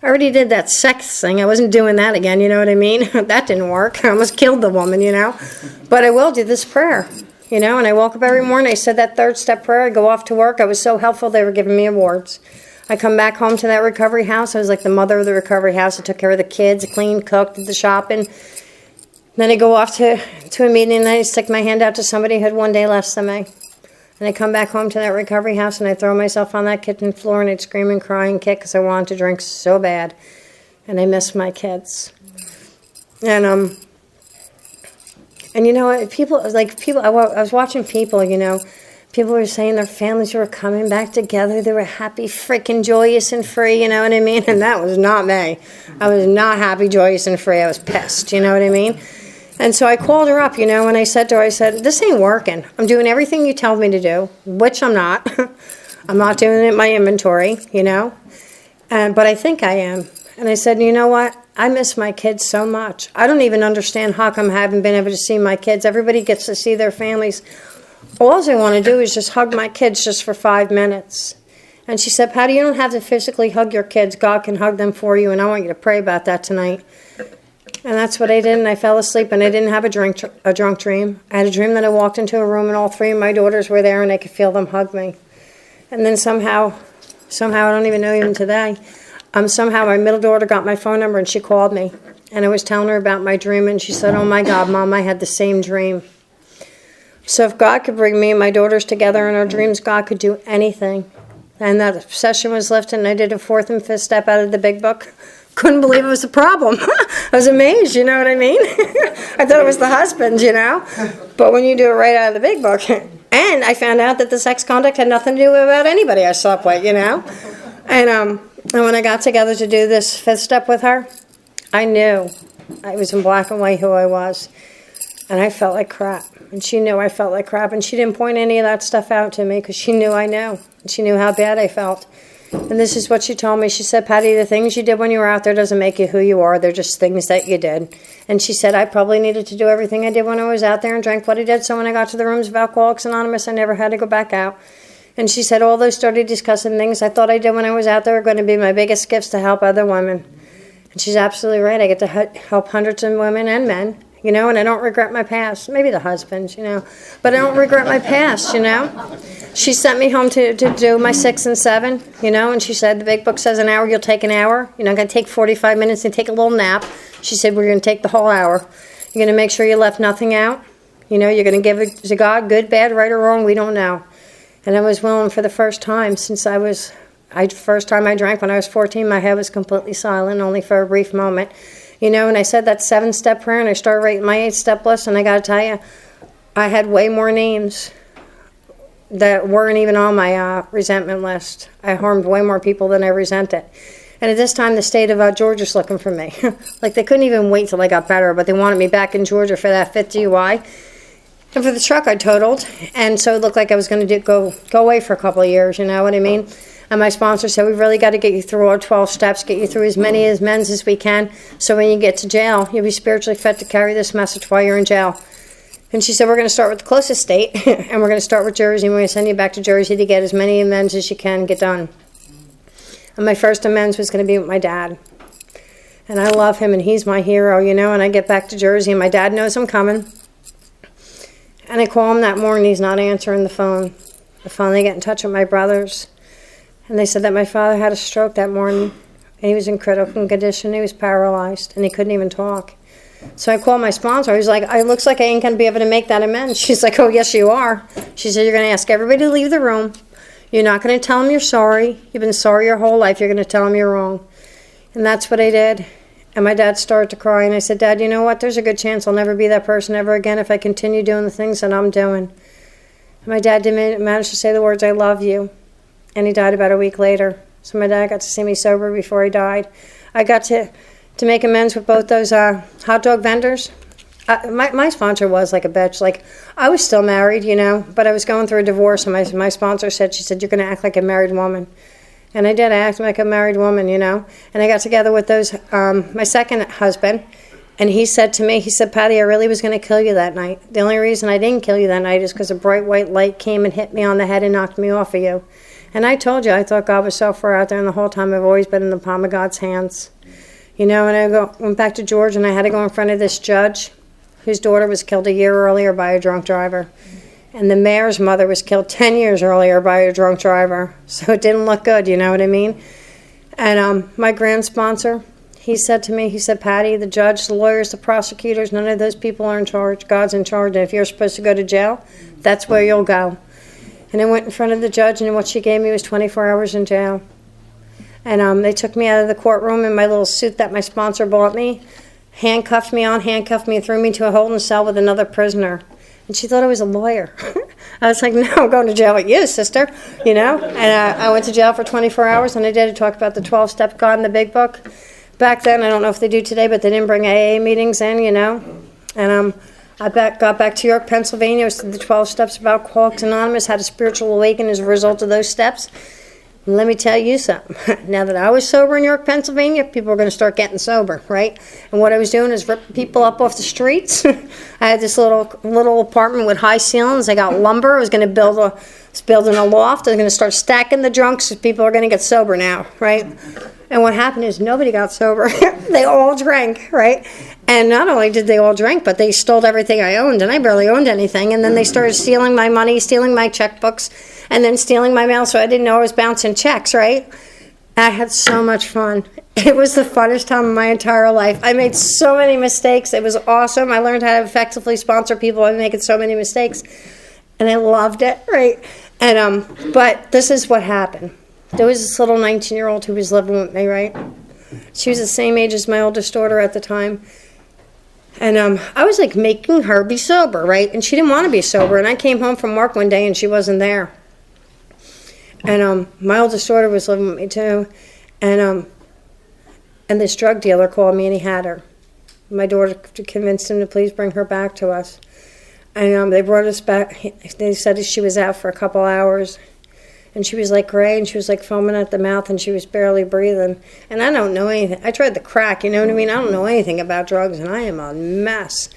Speaker 6: I already did that sex thing. I wasn't doing that again, you know what I mean? That didn't work. I almost killed the woman, you know. But I will do this prayer. You know, and I woke up every morning, I said that third step prayer, I go off to work. I was so helpful, they were giving me awards. I come back home to that recovery house. I was like the mother of the recovery house. I took care of the kids, I cleaned, cooked, did the shopping. Then I go off to a meeting, and I stick my hand out to somebody who had one day less than me. And I come back home to that recovery house, and I throw myself on that kitchen floor, and I'd scream and cry and kick because I wanted to drink so bad. And I miss my kids. And you know, I was watching people, you know, people were saying their families were coming back together. They were happy, freaking joyous and free, you know what I mean? And that was not me. I was not happy, joyous, and free. I was pissed, you know what I mean? And so I called her up, you know, and I said to her, I said, this ain't working. I'm doing everything you tell me to do, which I'm not. I'm not doing it in my inventory, you know, but I think I am. And I said, you know what? I miss my kids so much. I don't even understand how come I haven't been able to see my kids. Everybody gets to see their families. All I want to do is just hug my kids just for 5 minutes. And she said, Patty, you don't have to physically hug your kids. God can hug them for you, and I want you to pray about that tonight. And that's what I did, and I fell asleep, and I didn't have a drunk dream. I had a dream that I walked into a room, and all 3 of my daughters were there, and I could feel them hug me. And then somehow, I don't even know even today, somehow my middle daughter got my phone number, and she called me. And I was telling her about my dream, and she said, oh my God, Mom, I had the same dream. So if God could bring me and my daughters together in our dreams, God could do anything. And that obsession was lifted, and I did a 4th and 5th step out of the big book. Couldn't believe it was a problem. I was amazed, you know what I mean? I thought it was the husband, you know? But when you do it right out of the big book, and I found out that the sex conduct had nothing to do about anybody I slept with, you know? And when I got together to do this 5th step with her, I knew. I was in black and white who I was. And I felt like crap. And she knew I felt like crap. And she didn't point any of that stuff out to me because she knew I knew. And she knew how bad I felt. And this is what she told me. She said, Patty, the things you did when you were out there doesn't make you who you are. They're just things that you did. And she said, I probably needed to do everything I did when I was out there and drank what I did. So when I got to the rooms of Alcoholics Anonymous, I never had to go back out. And she said, all those started discussing things I thought I did when I was out there are going to be my biggest gifts to help other women. And she's absolutely right. I get to help hundreds of women and men, you know, and I don't regret my past. Maybe the husbands, you know, but I don't regret my past, you know. She sent me home to do my 6 and 7, you know, and she said, the big book says an hour, you'll take an hour. You're not going to take 45 minutes and take a little nap. She said, we're going to take the whole hour. You're going to make sure you left nothing out. You know, you're going to give it to God, good, bad, right, or wrong, we don't know. And I was willing for the first time since first time I drank when I was 14, my head was completely silent, only for a brief moment. You know, and I said that 7-step prayer, and I started writing my 8-step list, and I got to tell you, I had way more names that weren't even on my resentment list. I harmed way more people than I resented. And at this time, the state of Georgia's looking for me. Like, they couldn't even wait till I got better, but they wanted me back in Georgia for that 5th DUI. And for the truck I totaled, and so it looked like I was going to go away for a couple of years, you know what I mean? And my sponsor said, we've really got to get you through our 12 steps, get you through as many amends as we can, so when you get to jail, you'll be spiritually fit to carry this message while you're in jail. And she said, we're going to start with the closest state, and we're going to start with Jersey, and we're going to send you back to Jersey to get as many amends as you can get done. And my first amends was going to be with my dad. And I love him, and he's my hero, you know, and I get back to Jersey, and my dad knows I'm coming. And I call him that morning, he's not answering the phone. I finally get in touch with my brothers. And they said that my father had a stroke that morning. And he was in critical condition, he was paralyzed, and he couldn't even talk. So I called my sponsor. I was like, it looks like I ain't going to be able to make that amends. She's like, oh, yes, you are. She said, you're going to ask everybody to leave the room. You're not going to tell them you're sorry. You've been sorry your whole life. You're going to tell them you're wrong. And that's what I did. And my dad started to cry. And I said, Dad, you know what? There's a good chance I'll never be that person ever again if I continue doing the things that I'm doing. And my dad didn't manage to say the words, I love you. And he died about a week later. So my dad got to see me sober before he died. I got to make amends with both those hot dog vendors. My sponsor was like a bitch. Like, I was still married, you know, but I was going through a divorce, and my sponsor said, she said, you're going to act like a married woman. And I did. I acted like a married woman, you know. And I got together with those, my second husband, and he said to me, he said, Patty, I really was going to kill you that night. The only reason I didn't kill you that night is because a bright white light came and hit me on the head and knocked me off of you. And I told you, I thought God was so far out there, and the whole time I've always been in the palm of God's hands. You know, and I went back to Georgia, and I had to go in front of this judge whose daughter was killed a year earlier by a drunk driver. And the mayor's mother was killed 10 years earlier by a drunk driver. So it didn't look good, you know what I mean? And my grand sponsor, he said to me, he said, Patty, the judge, the lawyers, the prosecutors, none of those people are in charge. God's in charge. And if you're supposed to go to jail, that's where you'll go. And I went in front of the judge, and what she gave me was 24 hours in jail. And they took me out of the courtroom in my little suit that my sponsor bought me, handcuffed me, and threw me to a holding cell with another prisoner. And she thought I was a lawyer. I was like, no, I'm going to jail with you, sister, you know. And I went to jail for 24 hours, and I did talk about the 12-step God in the big book. Back then, I don't know if they do today, but they didn't bring AA meetings in, you know. And I got back to York, Pennsylvania. I was to the 12 steps of Alcoholics Anonymous, had a spiritual awakening as a result of those steps. And let me tell you something. Now that I was sober in York, Pennsylvania, people were going to start getting sober, right? And what I was doing is ripping people up off the streets. I had this little apartment with high ceilings. I got lumber. I was going to building a loft. I was going to start stacking the drunks. So people are going to get sober now, right? And what happened is nobody got sober. They all drank, right? And not only did they all drink, but they stole everything I owned, and I barely owned anything. And then they started stealing my money, stealing my checkbooks, and then stealing my mail, so I didn't know I was bouncing checks, right? I had so much fun. It was the funnest time of my entire life. I made so many mistakes. It was awesome. I learned how to effectively sponsor people by making so many mistakes, and I loved it, right? And but this is what happened. There was this little 19-year-old who was living with me, right? She was the same age as my oldest daughter at the time. And I was like making her be sober, right? And she didn't want to be sober. And I came home from work one day and she wasn't there. And my oldest daughter was living with me too. And this drug dealer called me and he had her. My daughter convinced him to please bring her back to us. And they brought us back. They said she was out for a couple hours. And she was like gray, and she was like foaming at the mouth, and she was barely breathing. And I don't know anything. I tried the crack, you know what I mean? I don't know anything about drugs, and I am a mess.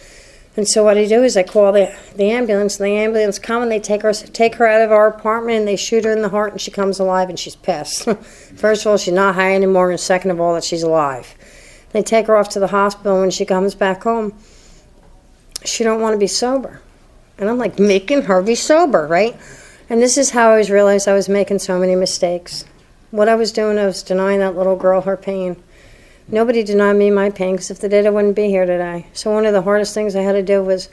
Speaker 6: And so what I do is I call the ambulance, and the ambulance come, and they take her out of our apartment, and they shoot her in the heart, and she comes alive, and she's pissed. First of all, she's not high anymore, and second of all, that she's alive. They take her off to the hospital. When she comes back home, she don't want to be sober. And I'm like making her be sober, right? And this is how I realized I was making so many mistakes. What I was doing, I was denying that little girl her pain. Nobody denied me my pain, because if they did, I wouldn't be here today. So one of the hardest things I had to do was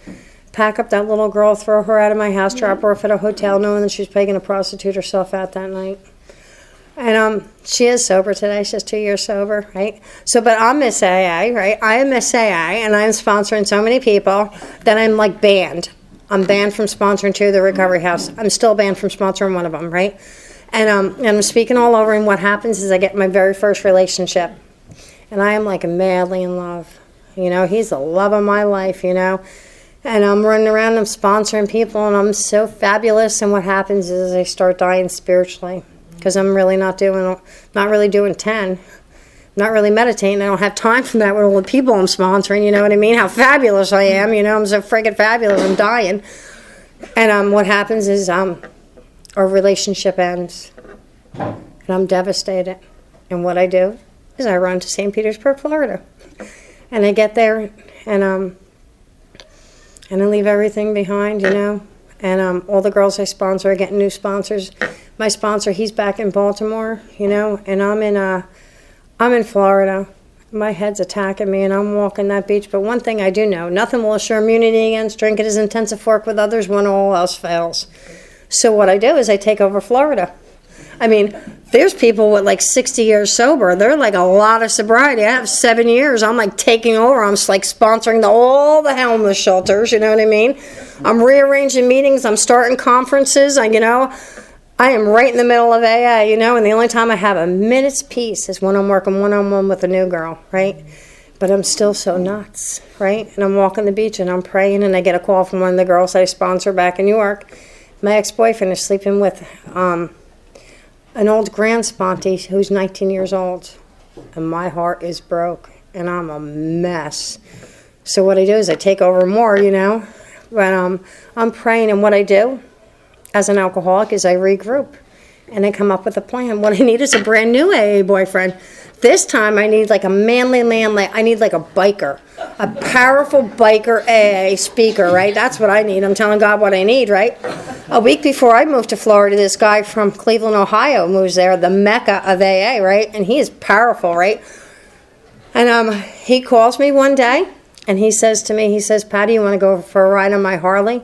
Speaker 6: pack up that little girl, throw her out of my house, drop her off at a hotel, knowing that she was probably going to prostitute herself out that night. And she is sober today. She's 2 years sober, right? So, but I'm Miss AA, right? I am Miss AA, and I'm sponsoring so many people that I'm like banned. I'm banned from sponsoring two of the recovery house. I'm still banned from sponsoring one of them, right? And I'm speaking all over, and what happens is I get my very first relationship. And I am like madly in love. You know, he's the love of my life, you know. And I'm running around, I'm sponsoring people, and I'm so fabulous. And what happens is I start dying spiritually, because I'm really not really doing 10. Not really meditating. I don't have time for that with all the people I'm sponsoring, you know what I mean? How fabulous I am, you know, I'm so friggin' fabulous, I'm dying. And what happens is our relationship ends, and I'm devastated. And what I do is I run to St. Petersburg, Florida. And I get there, and I leave everything behind, you know. And all the girls I sponsor are getting new sponsors. My sponsor, he's back in Baltimore, you know, and I'm in Florida, my head's attacking me and I'm walking that beach. But one thing I do know, nothing will assure immunity against drinking as intensive fork with others when all else fails. So what I do is I take over Florida. I mean, there's people with like 60 years sober. They're like a lot of sobriety. I have 7 years. I'm like taking over. I'm like sponsoring all the homeless shelters. You know what I mean? I'm rearranging meetings. I'm starting conferences. I am right in the middle of AA, and the only time I have a minute's peace is when I'm working one-on-one with a new girl, right? But I'm still so nuts, right? And I'm walking the beach and I'm praying and I get a call from one of the girls I sponsor back in New York. My ex-boyfriend is sleeping with an old grand sponte who's 19 years old. And my heart is broke and I'm a mess. So what I do is I take over more, But I'm praying, and what I do as an alcoholic is I regroup and I come up with a plan. What I need is a brand new AA boyfriend. This time I need like a manly man, I need like a biker, a powerful biker AA speaker, right? That's what I need. I'm telling God what I need, right? A week before I moved to Florida, this guy from Cleveland, Ohio moves there, the mecca of AA, right? And he is powerful, right? And he calls me one day and he says to me, Patty, you want to go for a ride on my Harley?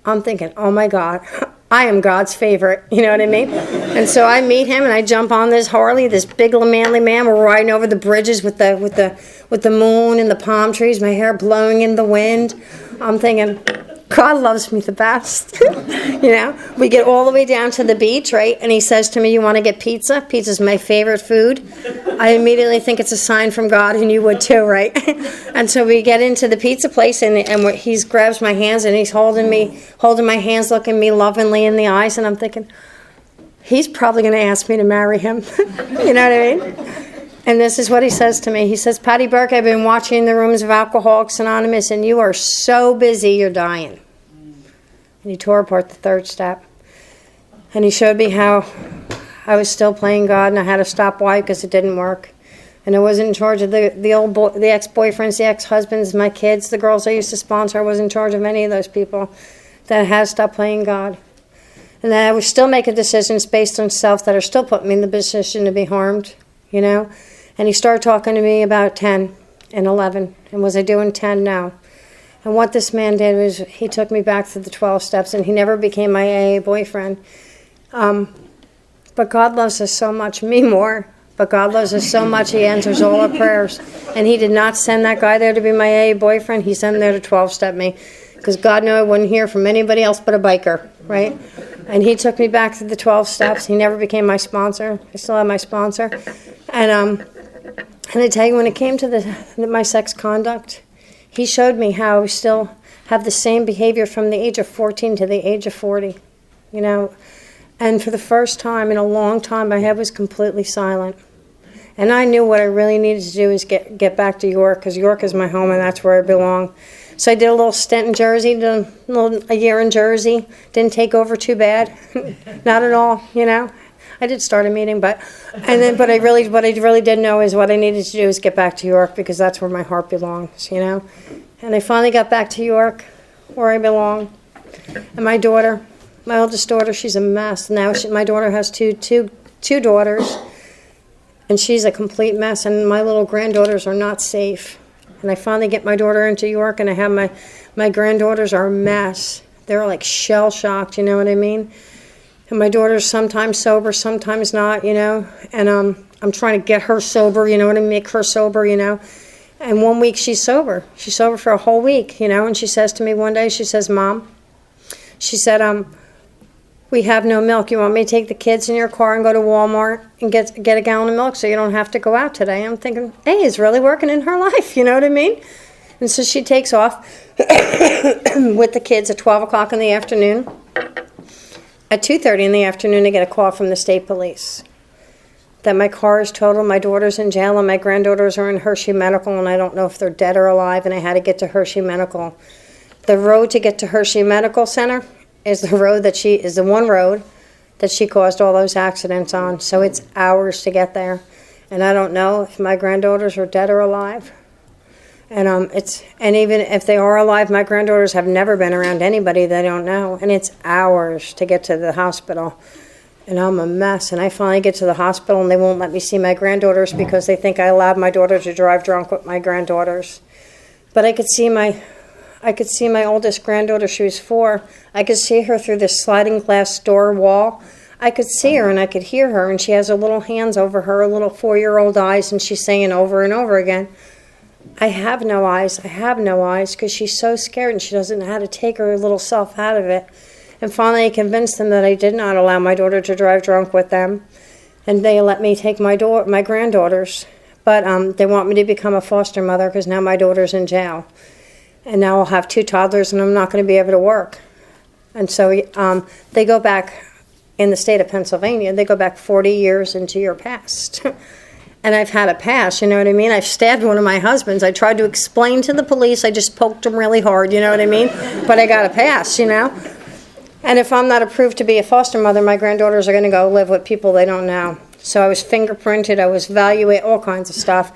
Speaker 6: I'm thinking, oh my God, I am God's favorite, you know what I mean? And so I meet him and I jump on this Harley, this big manly man. We're riding over the bridges with the moon and the palm trees, my hair blowing in the wind. I'm thinking, God loves me the best. We get all the way down to the beach, right? And he says to me, you want to get pizza? Pizza's my favorite food. I immediately think it's a sign from God, and you would too, right? And so we get into the pizza place, and he grabs my hands, and he's holding my hands, looking me lovingly in the eyes, and I'm thinking, he's probably going to ask me to marry him. You know what I mean? And this is what he says to me. He says, Patty Burke, I've been watching the rooms of Alcoholics Anonymous, and you are so busy, you're dying. And he tore apart the third step. And he showed me how I was still playing God, and I had to stop. Why? Because it didn't work. And I wasn't in charge of the ex-boyfriends, the ex-husbands, my kids, the girls I used to sponsor. I wasn't in charge of any of those people. That I had to stop playing God. And that I was still making decisions based on self that are still putting me in the position to be harmed, And he started talking to me about 10 and 11. And was I doing 10 now? And what this man did was he took me back through the 12 steps, and he never became my AA boyfriend. But God loves us so much, me more. But God loves us so much, he answers all our prayers. And he did not send that guy there to be my AA boyfriend. He sent him there to 12-step me. Because God knew I wouldn't hear from anybody else but a biker, right? And he took me back through the 12 steps. He never became my sponsor. I still have my sponsor. And I tell you, when it came to my sex conduct, he showed me how I still have the same behavior from the age of 14 to the age of 40, And for the first time in a long time, my head was completely silent. And I knew what I really needed to do is get back to York, because York is my home and that's where I belong. So I did a little stint in Jersey, did a year in Jersey. Didn't take over too bad, not at all, I did start a meeting, but what I really did know is what I needed to do is get back to York, because that's where my heart belongs, And I finally got back to York, where I belong. And my daughter, my oldest daughter, she's a mess. Now my daughter has two daughters, and she's a complete mess. And my little granddaughters are not safe. And I finally get my daughter into York, and I have my granddaughters are a mess. They're like shell shocked, you know what I mean? And my daughter's sometimes sober, sometimes not, And I'm trying to get her sober, make her sober, And 1 week she's sober. She's sober for a whole week, And she says to me one day, she says, Mom, she said, we have no milk. You want me to take the kids in your car and go to Walmart and get a gallon of milk so you don't have to go out today? I'm thinking, hey, it's really working in her life, you know what I mean? And so she takes off with the kids at 12 o'clock in the afternoon. At 2:30 in the afternoon, I get a call from the state police that my car is totaled, my daughter's in jail, and my granddaughters are in Hershey Medical, and I don't know if they're dead or alive, and I had to get to Hershey Medical. The road to get to Hershey Medical Center is the one road that she caused all those accidents on, so it's hours to get there. And I don't know if my granddaughters are dead or alive. And even if they are alive, my granddaughters have never been around anybody they don't know, and it's hours to get to the hospital. and I'm a mess. And I finally get to the hospital, and they won't let me see my granddaughters because they think I allowed my daughter to drive drunk with my granddaughters. But I could see my oldest granddaughter. She was 4. I could see her through this sliding glass door wall. I could see her and I could hear her, and she has her little hands over her little 4-year-old eyes, and she's saying over and over again, I have no eyes, because she's so scared and she doesn't know how to take her little self out of it. And finally I convinced them that I did not allow my daughter to drive drunk with them, and they let me take my granddaughters. But they want me to become a foster mother because now my daughter's in jail. And now I'll have 2 toddlers and I'm not going to be able to work. And so they go back, in the state of Pennsylvania, they go back 40 years into your past. And I've had a past, you know what I mean? I've stabbed one of my husbands. I tried to explain to the police. I just poked him really hard, you know what I mean? But I got a pass, you know? And if I'm not approved to be a foster mother, my granddaughters are going to go live with people they don't know. So I was fingerprinted, I was evaluated, all kinds of stuff.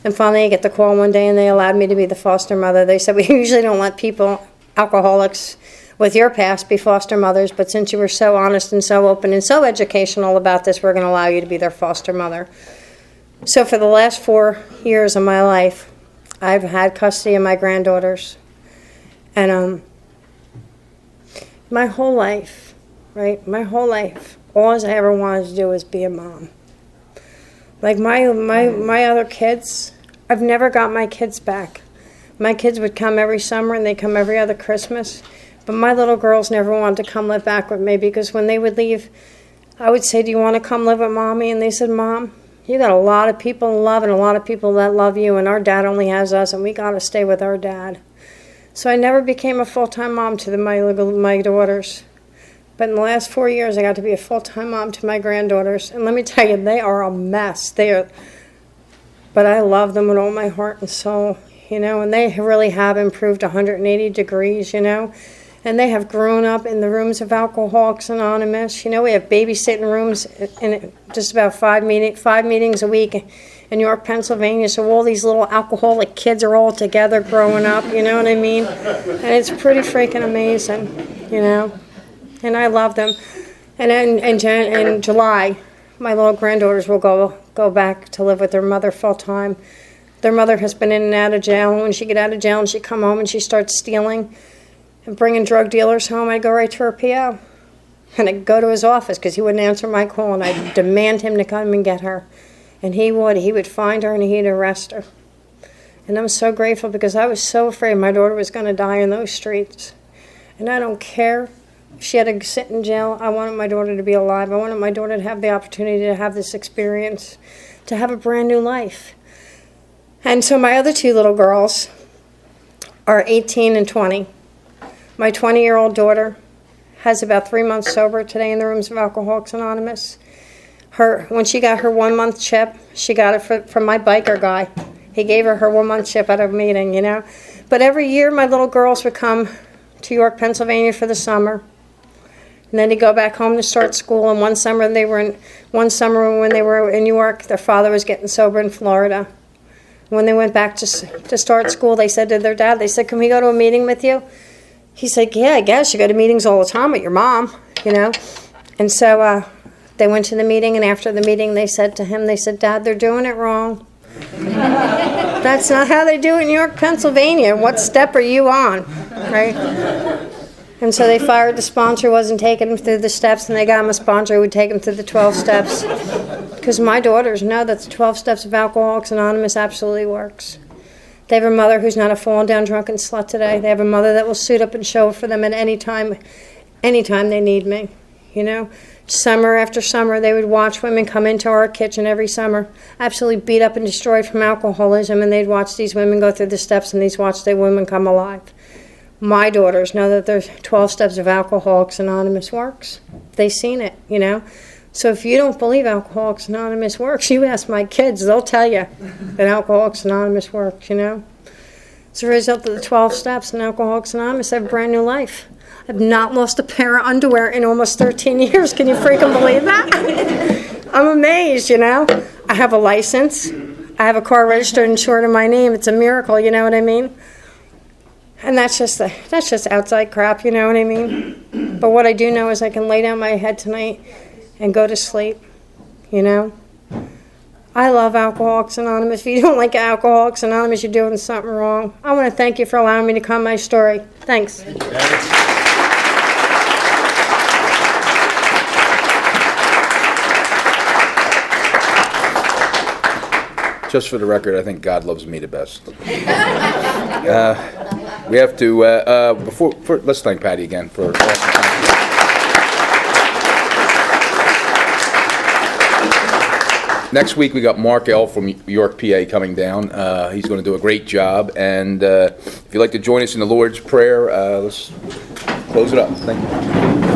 Speaker 6: And finally I get the call one day and they allowed me to be the foster mother. They said, we usually don't let people, alcoholics with your past, be foster mothers, but since you were so honest and so open and so educational about this, we're going to allow you to be their foster mother. So for the last 4 years of my life, I've had custody of my granddaughters. And my whole life, right, all I ever wanted to do was be a mom. Like my other kids, I've never got my kids back. My kids would come every summer and they come every other Christmas. But my little girls never wanted to come live back with me, because when they would leave, I would say, do you want to come live with Mommy? And they said, Mom, you got a lot of people in love and a lot of people that love you, and our dad only has us, and we got to stay with our dad. So I never became a full-time mom to my daughters. But in the last 4 years, I got to be a full-time mom to my granddaughters. And let me tell you, they are a mess. But I love them with all my heart and soul, you know, and they really have improved 180 degrees, you know. And they have grown up in the rooms of Alcoholics Anonymous. You know, we have babysitting rooms in just about 5 meetings a week in York, Pennsylvania. So all these little alcoholic kids are all together growing up, you know what I mean? And it's pretty freaking amazing, you know. And I love them. And in July, my little granddaughters will go back to live with their mother full time. Their mother has been in and out of jail. And when she get out of jail and she come home and she starts stealing and bringing drug dealers home, I'd go right to her PO. And I'd go to his office because he wouldn't answer my call, and I'd demand him to come and get her. And he would find her and he'd arrest her. And I'm so grateful, because I was so afraid my daughter was going to die in those streets. And I don't care if she had to sit in jail. I wanted my daughter to be alive. I wanted my daughter to have the opportunity to have this experience, to have a brand new life. And so my other 2 little girls are 18 and 20. My 20-year-old daughter has about 3 months sober today in the rooms of Alcoholics Anonymous. When she got her 1-month chip, she got it from my biker guy. He gave her 1-month chip at a meeting, you know. But every year my little girls would come to York, Pennsylvania for the summer. And then they'd go back home to start school. And one summer when they were in York, their father was getting sober in Florida. When they went back to start school, they said to their dad, they said, can we go to a meeting with you? He said, yeah, I guess. You go to meetings all the time with your mom, you know. And so they went to the meeting, and after the meeting they said to him, they said, Dad, they're doing it wrong. That's not how they do it in York, Pennsylvania. What step are you on, right? And so they fired the sponsor who wasn't taking them through the steps, and they got him a sponsor who would take them through the 12 steps. Because my daughters know that the 12 steps of Alcoholics Anonymous absolutely works. They have a mother who's not a fallen down drunken slut today. They have a mother that will suit up and show up for them at any time they need me, you know. Summer after summer, they would watch women come into our kitchen every summer, absolutely beat up and destroyed from alcoholism, and they'd watch these women go through the steps, and these women come alive. My daughters know that there's 12 steps of Alcoholics Anonymous works. They've seen it, you know. So if you don't believe Alcoholics Anonymous works, you ask my kids, they'll tell you that Alcoholics Anonymous works, you know. As a result of the 12 steps in Alcoholics Anonymous, I have a brand new life. I've not lost a pair of underwear in almost 13 years. Can you freaking believe that? I'm amazed, you know. I have a license. I have a car registered and insured in my name. It's a miracle, you know what I mean? And that's just outside crap, you know what I mean? But what I do know is I can lay down my head tonight and go to sleep, you know? I love Alcoholics Anonymous. If you don't like Alcoholics Anonymous, you're doing something wrong. I want to thank you for allowing me to come my story. Thanks.
Speaker 1: Just for the record, I think God loves me the best. We have to, let's thank Patty again for awesome time. Next week, we got Mark L. from York, PA, coming down. He's going to do a great job. And if you'd like to join us in the Lord's Prayer, let's close it up. Thank you.